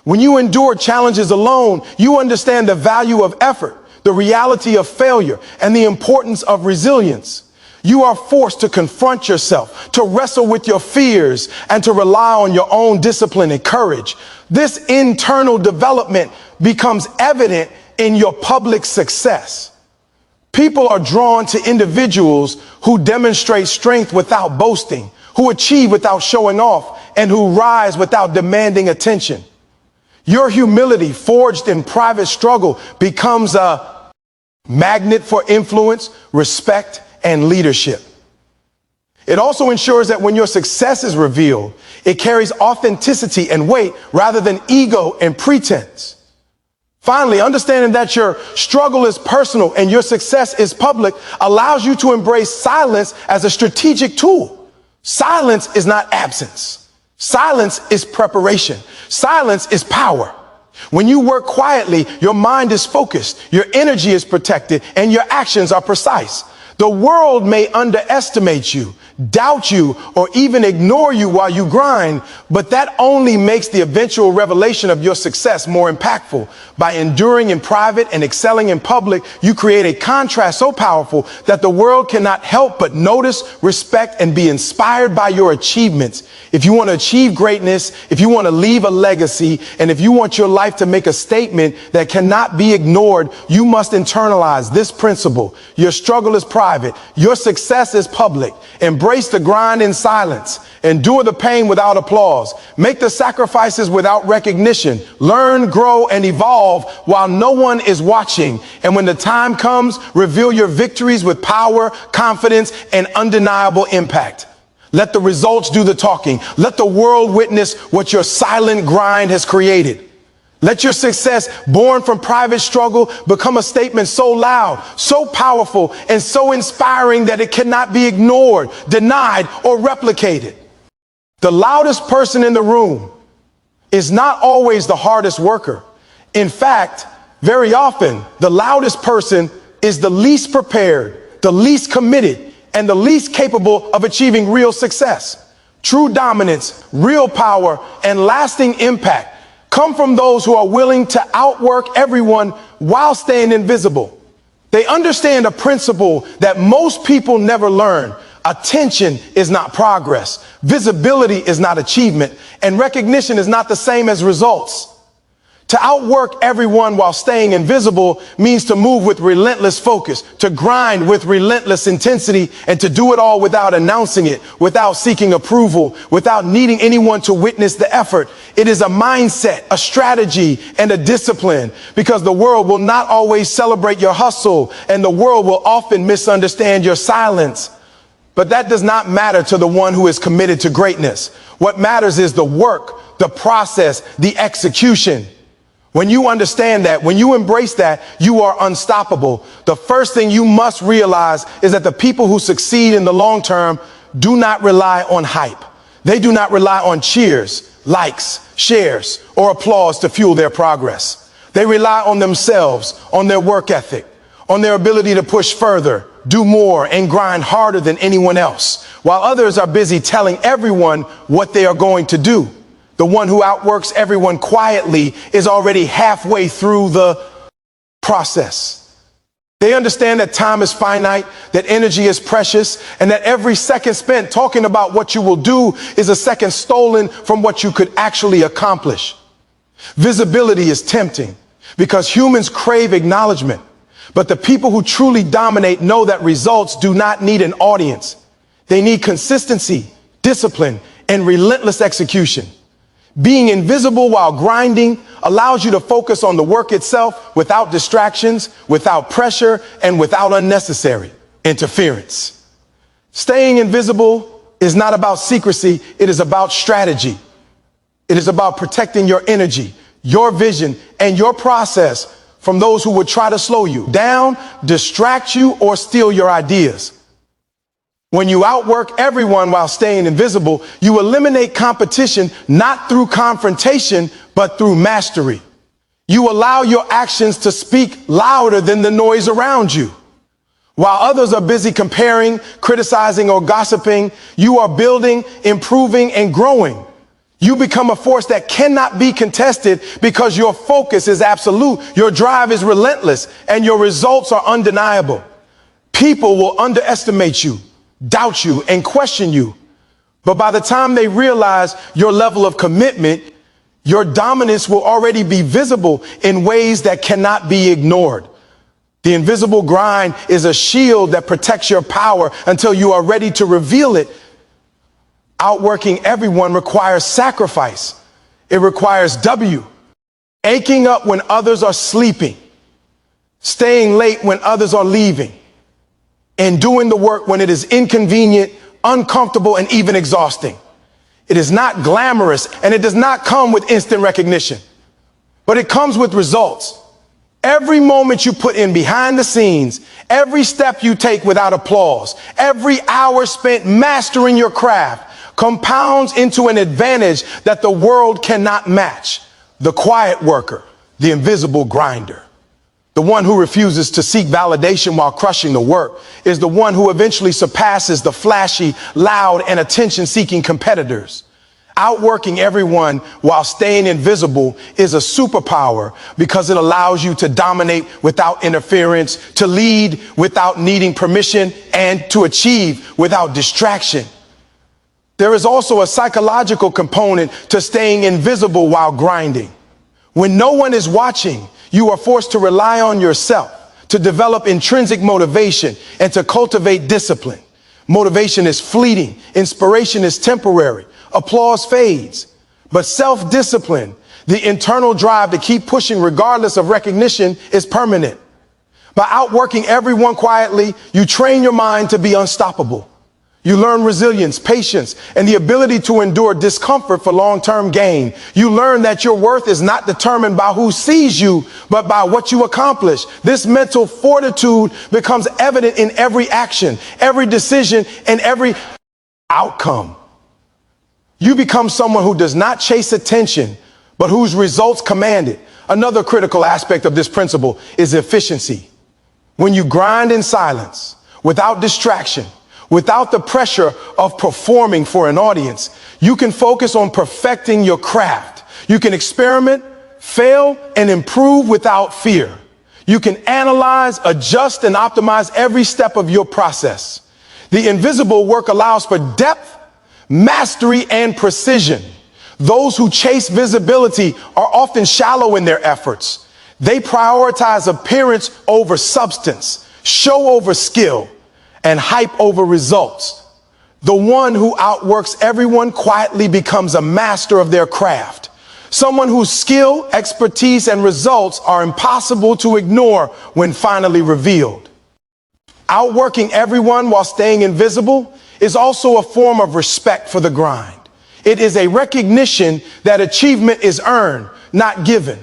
S1: When you endure challenges alone, you understand the value of effort, the reality of failure, and the importance of resilience. You are forced to confront yourself, to wrestle with your fears, and to rely on your own discipline and courage. This internal development becomes evident in your public success. People are drawn to individuals who demonstrate strength without boasting, who achieve without showing off, and who rise without demanding attention. Your humility, forged in private struggle, becomes a magnet for influence, respect, and leadership. It also ensures that when your success is revealed, it carries authenticity and weight rather than ego and pretense. Finally, understanding that your struggle is personal and your success is public allows you to embrace silence as a strategic tool. Silence is not absence. Silence is preparation. Silence is power. When you work quietly, your mind is focused, your energy is protected, and your actions are precise. The world may underestimate you, doubt you, or even ignore you while you grind, but that only makes the eventual revelation of your success more impactful. By enduring in private and excelling in public, you create a contrast so powerful that the world cannot help but notice, respect, and be inspired by your achievements. If you want to achieve greatness, if you want to leave a legacy, and if you want your life to make a statement that cannot be ignored, you must internalize this principle. Your struggle is private. private. Your success is public. Embrace the grind in silence. Endure the pain without applause. Make the sacrifices without recognition. Learn, grow, and evolve while no one is watching. And when the time comes, reveal your victories with power, confidence, and undeniable impact. Let the results do the talking. Let the world witness what your silent grind has created. Let your success, born from private struggle, become a statement so loud, so powerful, and so inspiring that it cannot be ignored, denied, or replicated. The loudest person in the room is not always the hardest worker. In fact, very often, the loudest person is the least prepared, the least committed, and the least capable of achieving real success. True dominance, real power, and lasting impact come from those who are willing to outwork everyone while staying invisible. They understand a principle that most people never learn. Attention is not progress. Visibility is not achievement. And recognition is not the same as results. To outwork everyone while staying invisible means to move with relentless focus, to grind with relentless intensity, and to do it all without announcing it, without seeking approval, without needing anyone to witness the effort. It is a mindset, a strategy, and a discipline, because the world will not always celebrate your hustle, and the world will often misunderstand your silence. But that does not matter to the one who is committed to greatness. What matters is the work, the process, the execution. When you understand that, when you embrace that, you are unstoppable. The first thing you must realize is that the people who succeed in the long term do not rely on hype. They do not rely on cheers, likes, shares, or applause to fuel their progress. They rely on themselves, on their work ethic, on their ability to push further, do more, and grind harder than anyone else, while others are busy telling everyone what they are going to do. The one who outworks everyone quietly is already halfway through the process. They understand that time is finite, that energy is precious, and that every second spent talking about what you will do is a second stolen from what you could actually accomplish. Visibility is tempting because humans crave acknowledgement, but the people who truly dominate know that results do not need an audience. They need consistency, discipline, and relentless execution. Being invisible while grinding allows you to focus on the work itself without distractions, without pressure, and without unnecessary interference. Staying invisible is not about secrecy. It is about strategy. It is about protecting your energy, your vision, and your process from those who would try to slow you down, distract you, or steal your ideas. When you outwork everyone while staying invisible, you eliminate competition not through confrontation, but through mastery. You allow your actions to speak louder than the noise around you. While others are busy comparing, criticizing, or gossiping, you are building, improving, and growing. You become a force that cannot be contested because your focus is absolute, your drive is relentless, and your results are undeniable. People will underestimate you, doubt you, and question you. But by the time they realize your level of commitment, your dominance will already be visible in ways that cannot be ignored. The invisible grind is a shield that protects your power until you are ready to reveal it. Outworking everyone requires sacrifice. It requires aching up when others are sleeping, staying late when others are leaving, and doing the work when it is inconvenient, uncomfortable, and even exhausting. It is not glamorous, and it does not come with instant recognition, but it comes with results. Every moment you put in behind the scenes, every step you take without applause, every hour spent mastering your craft compounds into an advantage that the world cannot match. The quiet worker, the invisible grinder. The one who refuses to seek validation while crushing the work is the one who eventually surpasses the flashy, loud, and attention-seeking competitors. Outworking everyone while staying invisible is a superpower because it allows you to dominate without interference, to lead without needing permission, and to achieve without distraction. There is also a psychological component to staying invisible while grinding. When no one is watching, you are forced to rely on yourself, to develop intrinsic motivation, and to cultivate discipline. Motivation is fleeting. Inspiration is temporary. Applause fades. But self-discipline, the internal drive to keep pushing regardless of recognition, is permanent. By outworking everyone quietly, you train your mind to be unstoppable. You learn resilience, patience, and the ability to endure discomfort for long-term gain. You learn that your worth is not determined by who sees you, but by what you accomplish. This mental fortitude becomes evident in every action, every decision, and every outcome. You become someone who does not chase attention, but whose results command it. Another critical aspect of this principle is efficiency. When you grind in silence, without distraction, without the pressure of performing for an audience, you can focus on perfecting your craft. You can experiment, fail, and improve without fear. You can analyze, adjust, and optimize every step of your process. The invisible work allows for depth, mastery, and precision. Those who chase visibility are often shallow in their efforts. They prioritize appearance over substance, show over skill, and hype over results. The one who outworks everyone quietly becomes a master of their craft. Someone whose skill, expertise, and results are impossible to ignore when finally revealed. Outworking everyone while staying invisible is also a form of respect for the grind. It is a recognition that achievement is earned, not given.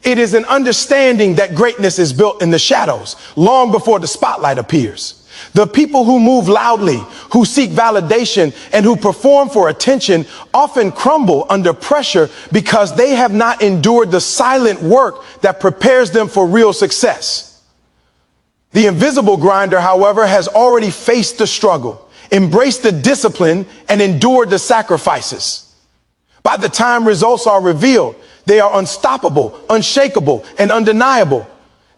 S1: It is an understanding that greatness is built in the shadows, long before the spotlight appears. The people who move loudly, who seek validation, and who perform for attention often crumble under pressure because they have not endured the silent work that prepares them for real success. The invisible grinder, however, has already faced the struggle, embraced the discipline, and endured the sacrifices. By the time results are revealed, they are unstoppable, unshakable, and undeniable.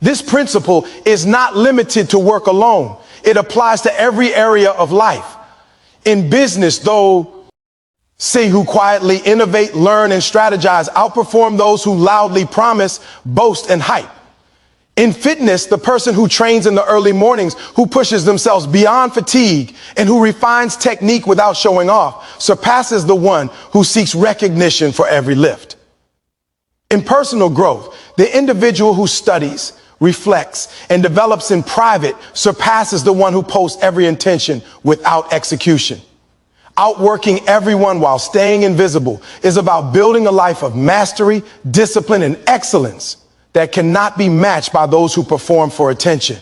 S1: This principle is not limited to work alone. It applies to every area of life. In business, those who quietly innovate, learn, and strategize outperform those who loudly promise, boast, and hype. In fitness, the person who trains in the early mornings, who pushes themselves beyond fatigue, and who refines technique without showing off, surpasses the one who seeks recognition for every lift. In personal growth, the individual who studies, reflects, and develops in private surpasses the one who posts every intention without execution. Outworking everyone while staying invisible is about building a life of mastery, discipline, and excellence that cannot be matched by those who perform for attention.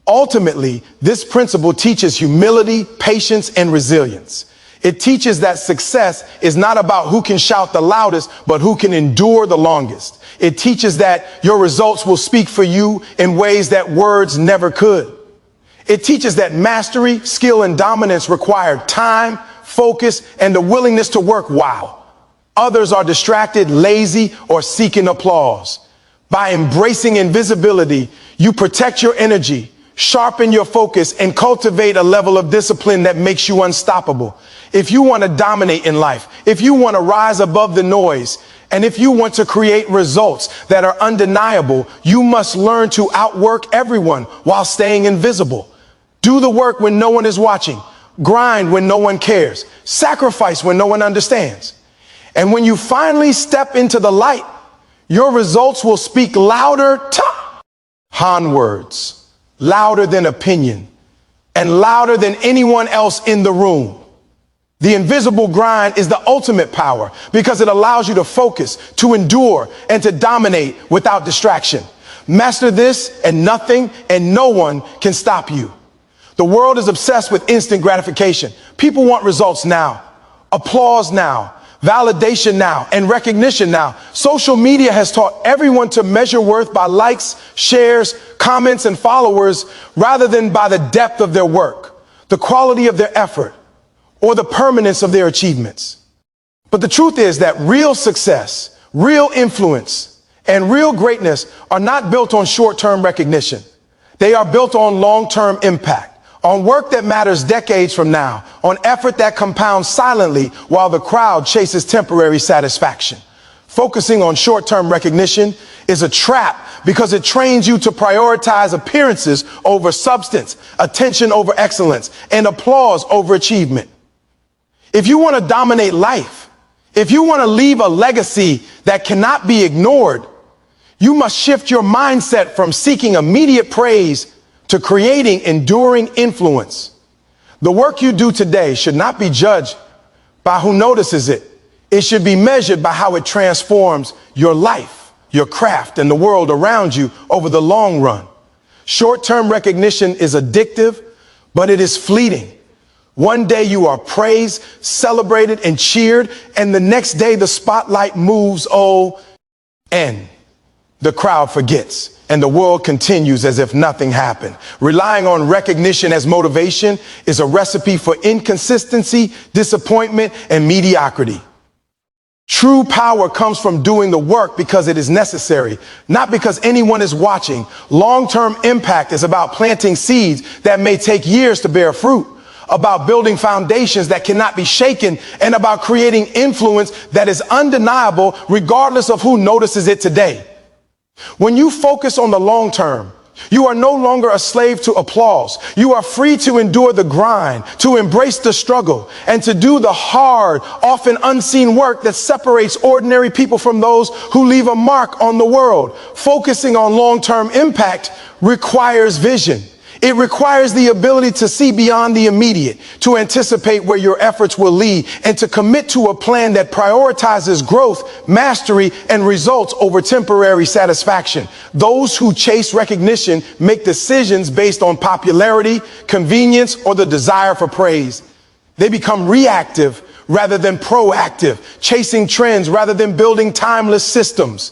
S1: Ultimately, this principle teaches humility, patience, and resilience. It teaches that success is not about who can shout the loudest, but who can endure the longest. It teaches that your results will speak for you in ways that words never could. It teaches that mastery, skill, and dominance require time, focus, and the willingness to work while others are distracted, lazy, or seeking applause. By embracing invisibility, you protect your energy, sharpen your focus, and cultivate a level of discipline that makes you unstoppable. If you want to dominate in life, if you want to rise above the noise, and if you want to create results that are undeniable, you must learn to outwork everyone while staying invisible. Do the work when no one is watching. Grind when no one cares. Sacrifice when no one understands. And when you finally step into the light, your results will speak louder, Han words, louder than opinion, and louder than anyone else in the room. The invisible grind is the ultimate power because it allows you to focus, to endure, and to dominate without distraction. Master this, and nothing and no one can stop you. The world is obsessed with instant gratification. People want results now, applause now, validation now, and recognition now. Social media has taught everyone to measure worth by likes, shares, comments, and followers rather than by the depth of their work, the quality of their effort, or the permanence of their achievements. But the truth is that real success, real influence, and real greatness are not built on short-term recognition. They are built on long-term impact, on work that matters decades from now, on effort that compounds silently while the crowd chases temporary satisfaction. Focusing on short-term recognition is a trap Because it trains you to prioritize appearances over substance, attention over excellence, and applause over achievement. If you want to dominate life, if you want to leave a legacy that cannot be ignored, you must shift your mindset from seeking immediate praise to creating enduring influence. The work you do today should not be judged by who notices it. It should be measured by how it transforms your life, your craft, and the world around you over the long run. Short-term recognition is addictive, but it is fleeting. One day you are praised, celebrated, and cheered, and the next day the spotlight moves and the crowd forgets, and the world continues as if nothing happened. Relying on recognition as motivation is a recipe for inconsistency, disappointment, and mediocrity. True power comes from doing the work because it is necessary, not because anyone is watching. Long-term impact is about planting seeds that may take years to bear fruit, about building foundations that cannot be shaken, and about creating influence that is undeniable regardless of who notices it today. When you focus on the long term, you are no longer a slave to applause. You are free to endure the grind, to embrace the struggle, and to do the hard, often unseen work that separates ordinary people from those who leave a mark on the world. Focusing on long-term impact requires vision. It requires the ability to see beyond the immediate, to anticipate where your efforts will lead, and to commit to a plan that prioritizes growth, mastery, and results over temporary satisfaction. Those who chase recognition make decisions based on popularity, convenience, or the desire for praise. They become reactive rather than proactive, chasing trends rather than building timeless systems.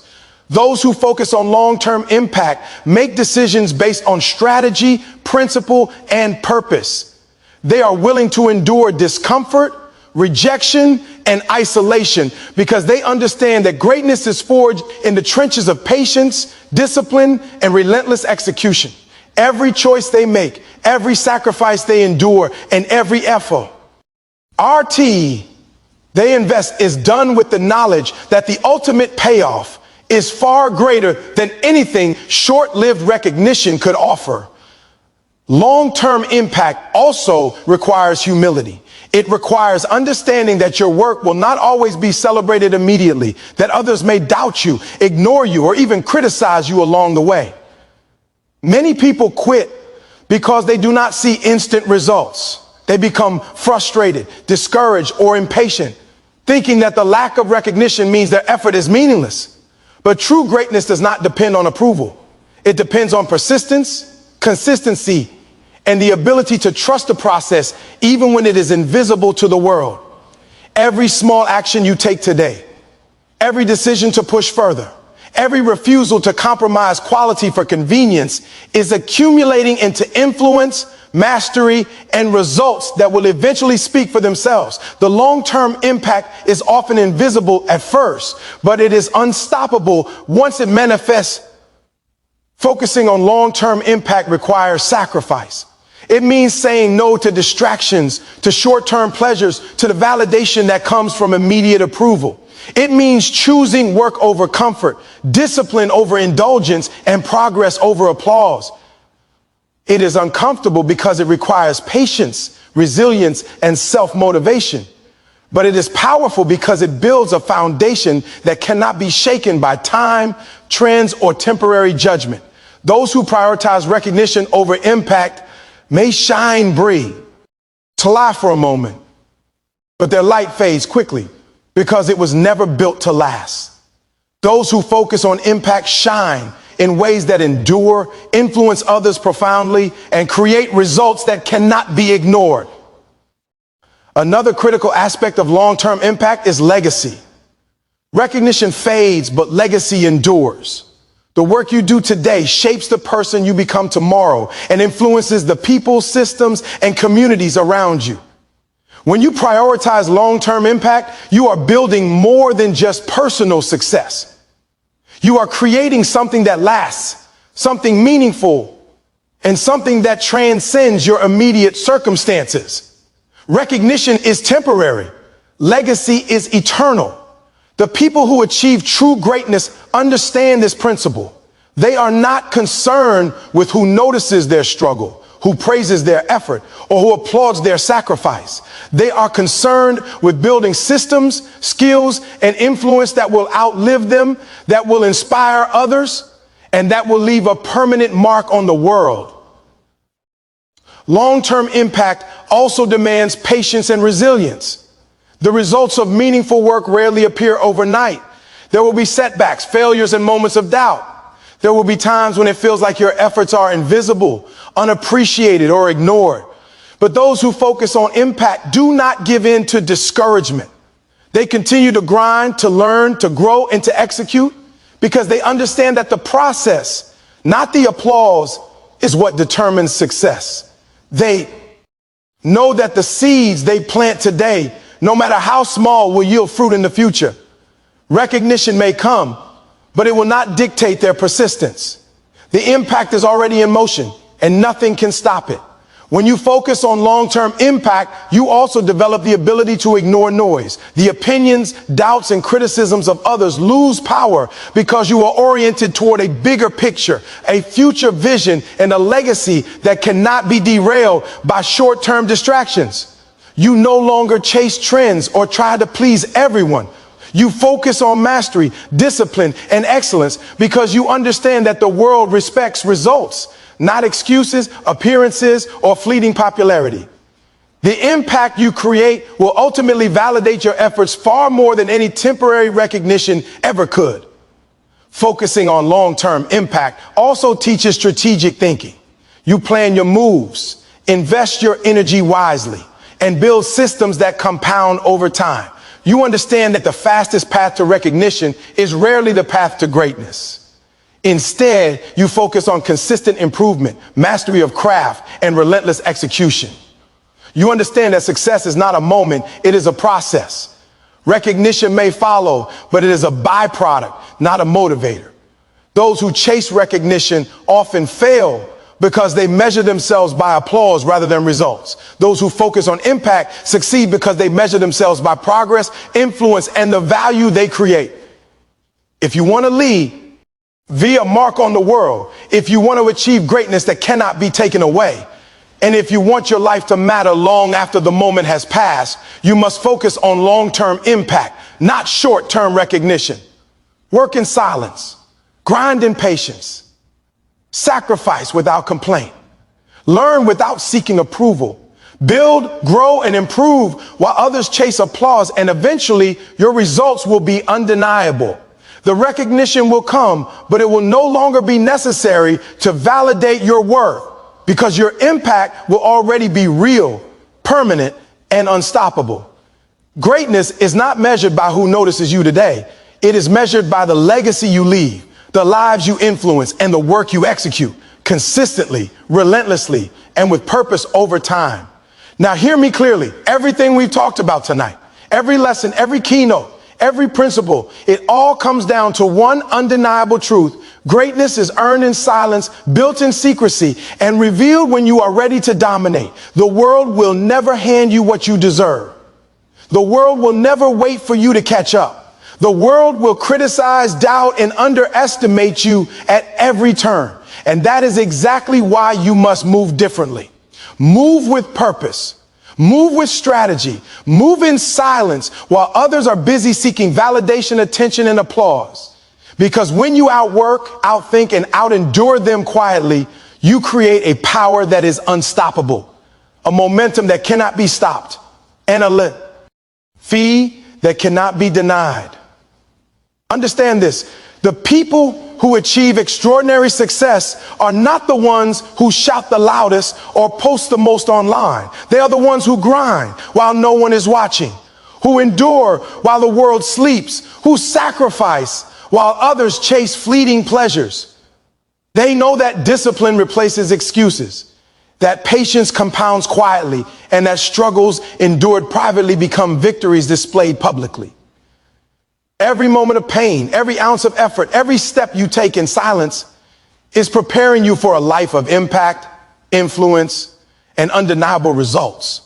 S1: Those who focus on long-term impact make decisions based on strategy, principle, and purpose. They are willing to endure discomfort, rejection, and isolation because they understand that greatness is forged in the trenches of patience, discipline, and relentless execution. Every choice they make, every sacrifice they endure, and every effort they invest is done with the knowledge that the ultimate payoff is far greater than anything short-lived recognition could offer. Long-term impact also requires humility. It requires understanding that your work will not always be celebrated immediately, that others may doubt you, ignore you, or even criticize you along the way. Many people quit because they do not see instant results. They become frustrated, discouraged, or impatient, thinking that the lack of recognition means their effort is meaningless. But true greatness does not depend on approval. It depends on persistence, consistency, and the ability to trust the process even when it is invisible to the world. Every small action you take today, every decision to push further, every refusal to compromise quality for convenience is accumulating into influence, mastery, and results that will eventually speak for themselves. The long-term impact is often invisible at first, but it is unstoppable once it manifests. Focusing on long-term impact requires sacrifice. It means saying no to distractions, to short-term pleasures, to the validation that comes from immediate approval. It means choosing work over comfort, discipline over indulgence, and progress over applause. It is uncomfortable because it requires patience, resilience, and self-motivation. But it is powerful because it builds a foundation that cannot be shaken by time, trends, or temporary judgment. Those who prioritize recognition over impact may shine to lie for a moment, but their light fades quickly because it was never built to last. Those who focus on impact shine in ways that endure, influence others profoundly, and create results that cannot be ignored. Another critical aspect of long-term impact is legacy. Recognition fades, but legacy endures. The work you do today shapes the person you become tomorrow and influences the people, systems, and communities around you. When you prioritize long-term impact, you are building more than just personal success. You are creating something that lasts, something meaningful, and something that transcends your immediate circumstances. Recognition is temporary. Legacy is eternal. The people who achieve true greatness understand this principle. They are not concerned with who notices their struggle, who praises their effort, or who applauds their sacrifice. They are concerned with building systems, skills, and influence that will outlive them, that will inspire others, and that will leave a permanent mark on the world. Long-term impact also demands patience and resilience. The results of meaningful work rarely appear overnight. There will be setbacks, failures, and moments of doubt. There will be times when it feels like your efforts are invisible, unappreciated, or ignored. But those who focus on impact do not give in to discouragement. They continue to grind, to learn, to grow, and to execute because they understand that the process, not the applause, is what determines success. They know that the seeds they plant today, no matter how small, will yield fruit in the future. Recognition may come, but it will not dictate their persistence. The impact is already in motion, and nothing can stop it. When you focus on long-term impact, you also develop the ability to ignore noise. The opinions, doubts, and criticisms of others lose power because you are oriented toward a bigger picture, a future vision, and a legacy that cannot be derailed by short-term distractions. You no longer chase trends or try to please everyone. You focus on mastery, discipline, and excellence because you understand that the world respects results, not excuses, appearances, or fleeting popularity. The impact you create will ultimately validate your efforts far more than any temporary recognition ever could. Focusing on long-term impact also teaches strategic thinking. You plan your moves, invest your energy wisely, and build systems that compound over time. You understand that the fastest path to recognition is rarely the path to greatness. Instead, you focus on consistent improvement, mastery of craft, and relentless execution. You understand that success is not a moment, it is a process. Recognition may follow, but it is a byproduct, not a motivator. Those who chase recognition often fail because they measure themselves by applause rather than results. Those who focus on impact succeed because they measure themselves by progress, influence, and the value they create. If you want to lead, leave a mark on the world. If you want to achieve greatness that cannot be taken away, and if you want your life to matter long after the moment has passed, you must focus on long-term impact, not short-term recognition. Work in silence, grind in patience, sacrifice without complaint, learn without seeking approval, build, grow, and improve while others chase applause, and eventually your results will be undeniable. The recognition will come, but it will no longer be necessary to validate your worth because your impact will already be real, permanent, and unstoppable. Greatness is not measured by who notices you today. It is measured by the legacy you leave, the lives you influence, and the work you execute consistently, relentlessly, and with purpose over time. Now, hear me clearly. Everything we've talked about tonight, every lesson, every keynote, every principle, it all comes down to one undeniable truth. Greatness is earned in silence, built in secrecy, and revealed when you are ready to dominate. The world will never hand you what you deserve. The world will never wait for you to catch up. The world will criticize, doubt, and underestimate you at every turn. And that is exactly why you must move differently. Move with purpose. Move with strategy. Move in silence while others are busy seeking validation, attention, and applause. Because when you outwork, outthink, and outendure them quietly, you create a power that is unstoppable, a momentum that cannot be stopped, and a fee that cannot be denied. Understand this. The people who achieve extraordinary success are not the ones who shout the loudest or post the most online. They are the ones who grind while no one is watching, who endure while the world sleeps, who sacrifice while others chase fleeting pleasures. They know that discipline replaces excuses, that patience compounds quietly, and that struggles endured privately become victories displayed publicly. Every moment of pain, every ounce of effort, every step you take in silence is preparing you for a life of impact, influence, and undeniable results.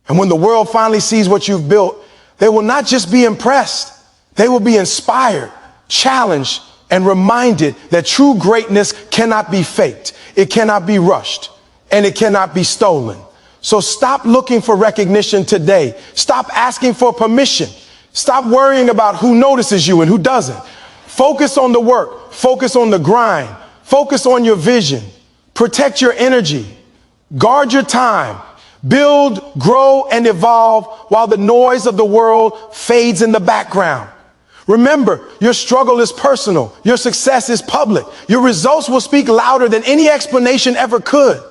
S1: And when the world finally sees what you've built, they will not just be impressed. They will be inspired, challenged, and reminded that true greatness cannot be faked, it cannot be rushed, and it cannot be stolen. So stop looking for recognition today. Stop asking for permission. Stop worrying about who notices you and who doesn't. Focus on the work. Focus on the grind. Focus on your vision. Protect your energy. Guard your time. Build, grow, and evolve while the noise of the world fades in the background. Remember, your struggle is personal. Your success is public. Your results will speak louder than any explanation ever could.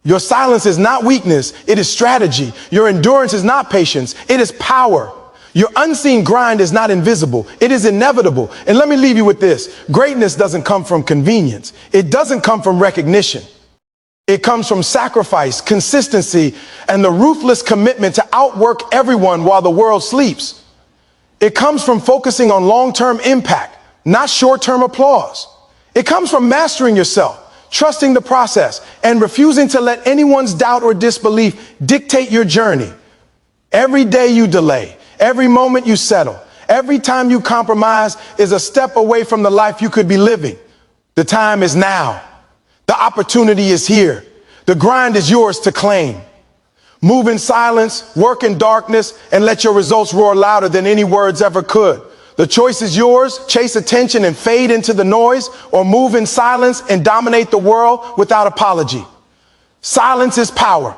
S1: Your silence is not weakness, it is strategy. Your endurance is not patience, it is power. Your unseen grind is not invisible, it is inevitable. And let me leave you with this. Greatness doesn't come from convenience. It doesn't come from recognition. It comes from sacrifice, consistency, and the ruthless commitment to outwork everyone while the world sleeps. It comes from focusing on long-term impact, not short-term applause. It comes from mastering yourself, trusting the process, and refusing to let anyone's doubt or disbelief dictate your journey. Every day you delay, every moment you settle, every time you compromise is a step away from the life you could be living. The time is now. The opportunity is here. The grind is yours to claim. Move in silence, work in darkness, and let your results roar louder than any words ever could. The choice is yours. Chase attention and fade into the noise, or move in silence and dominate the world without apology. Silence is power.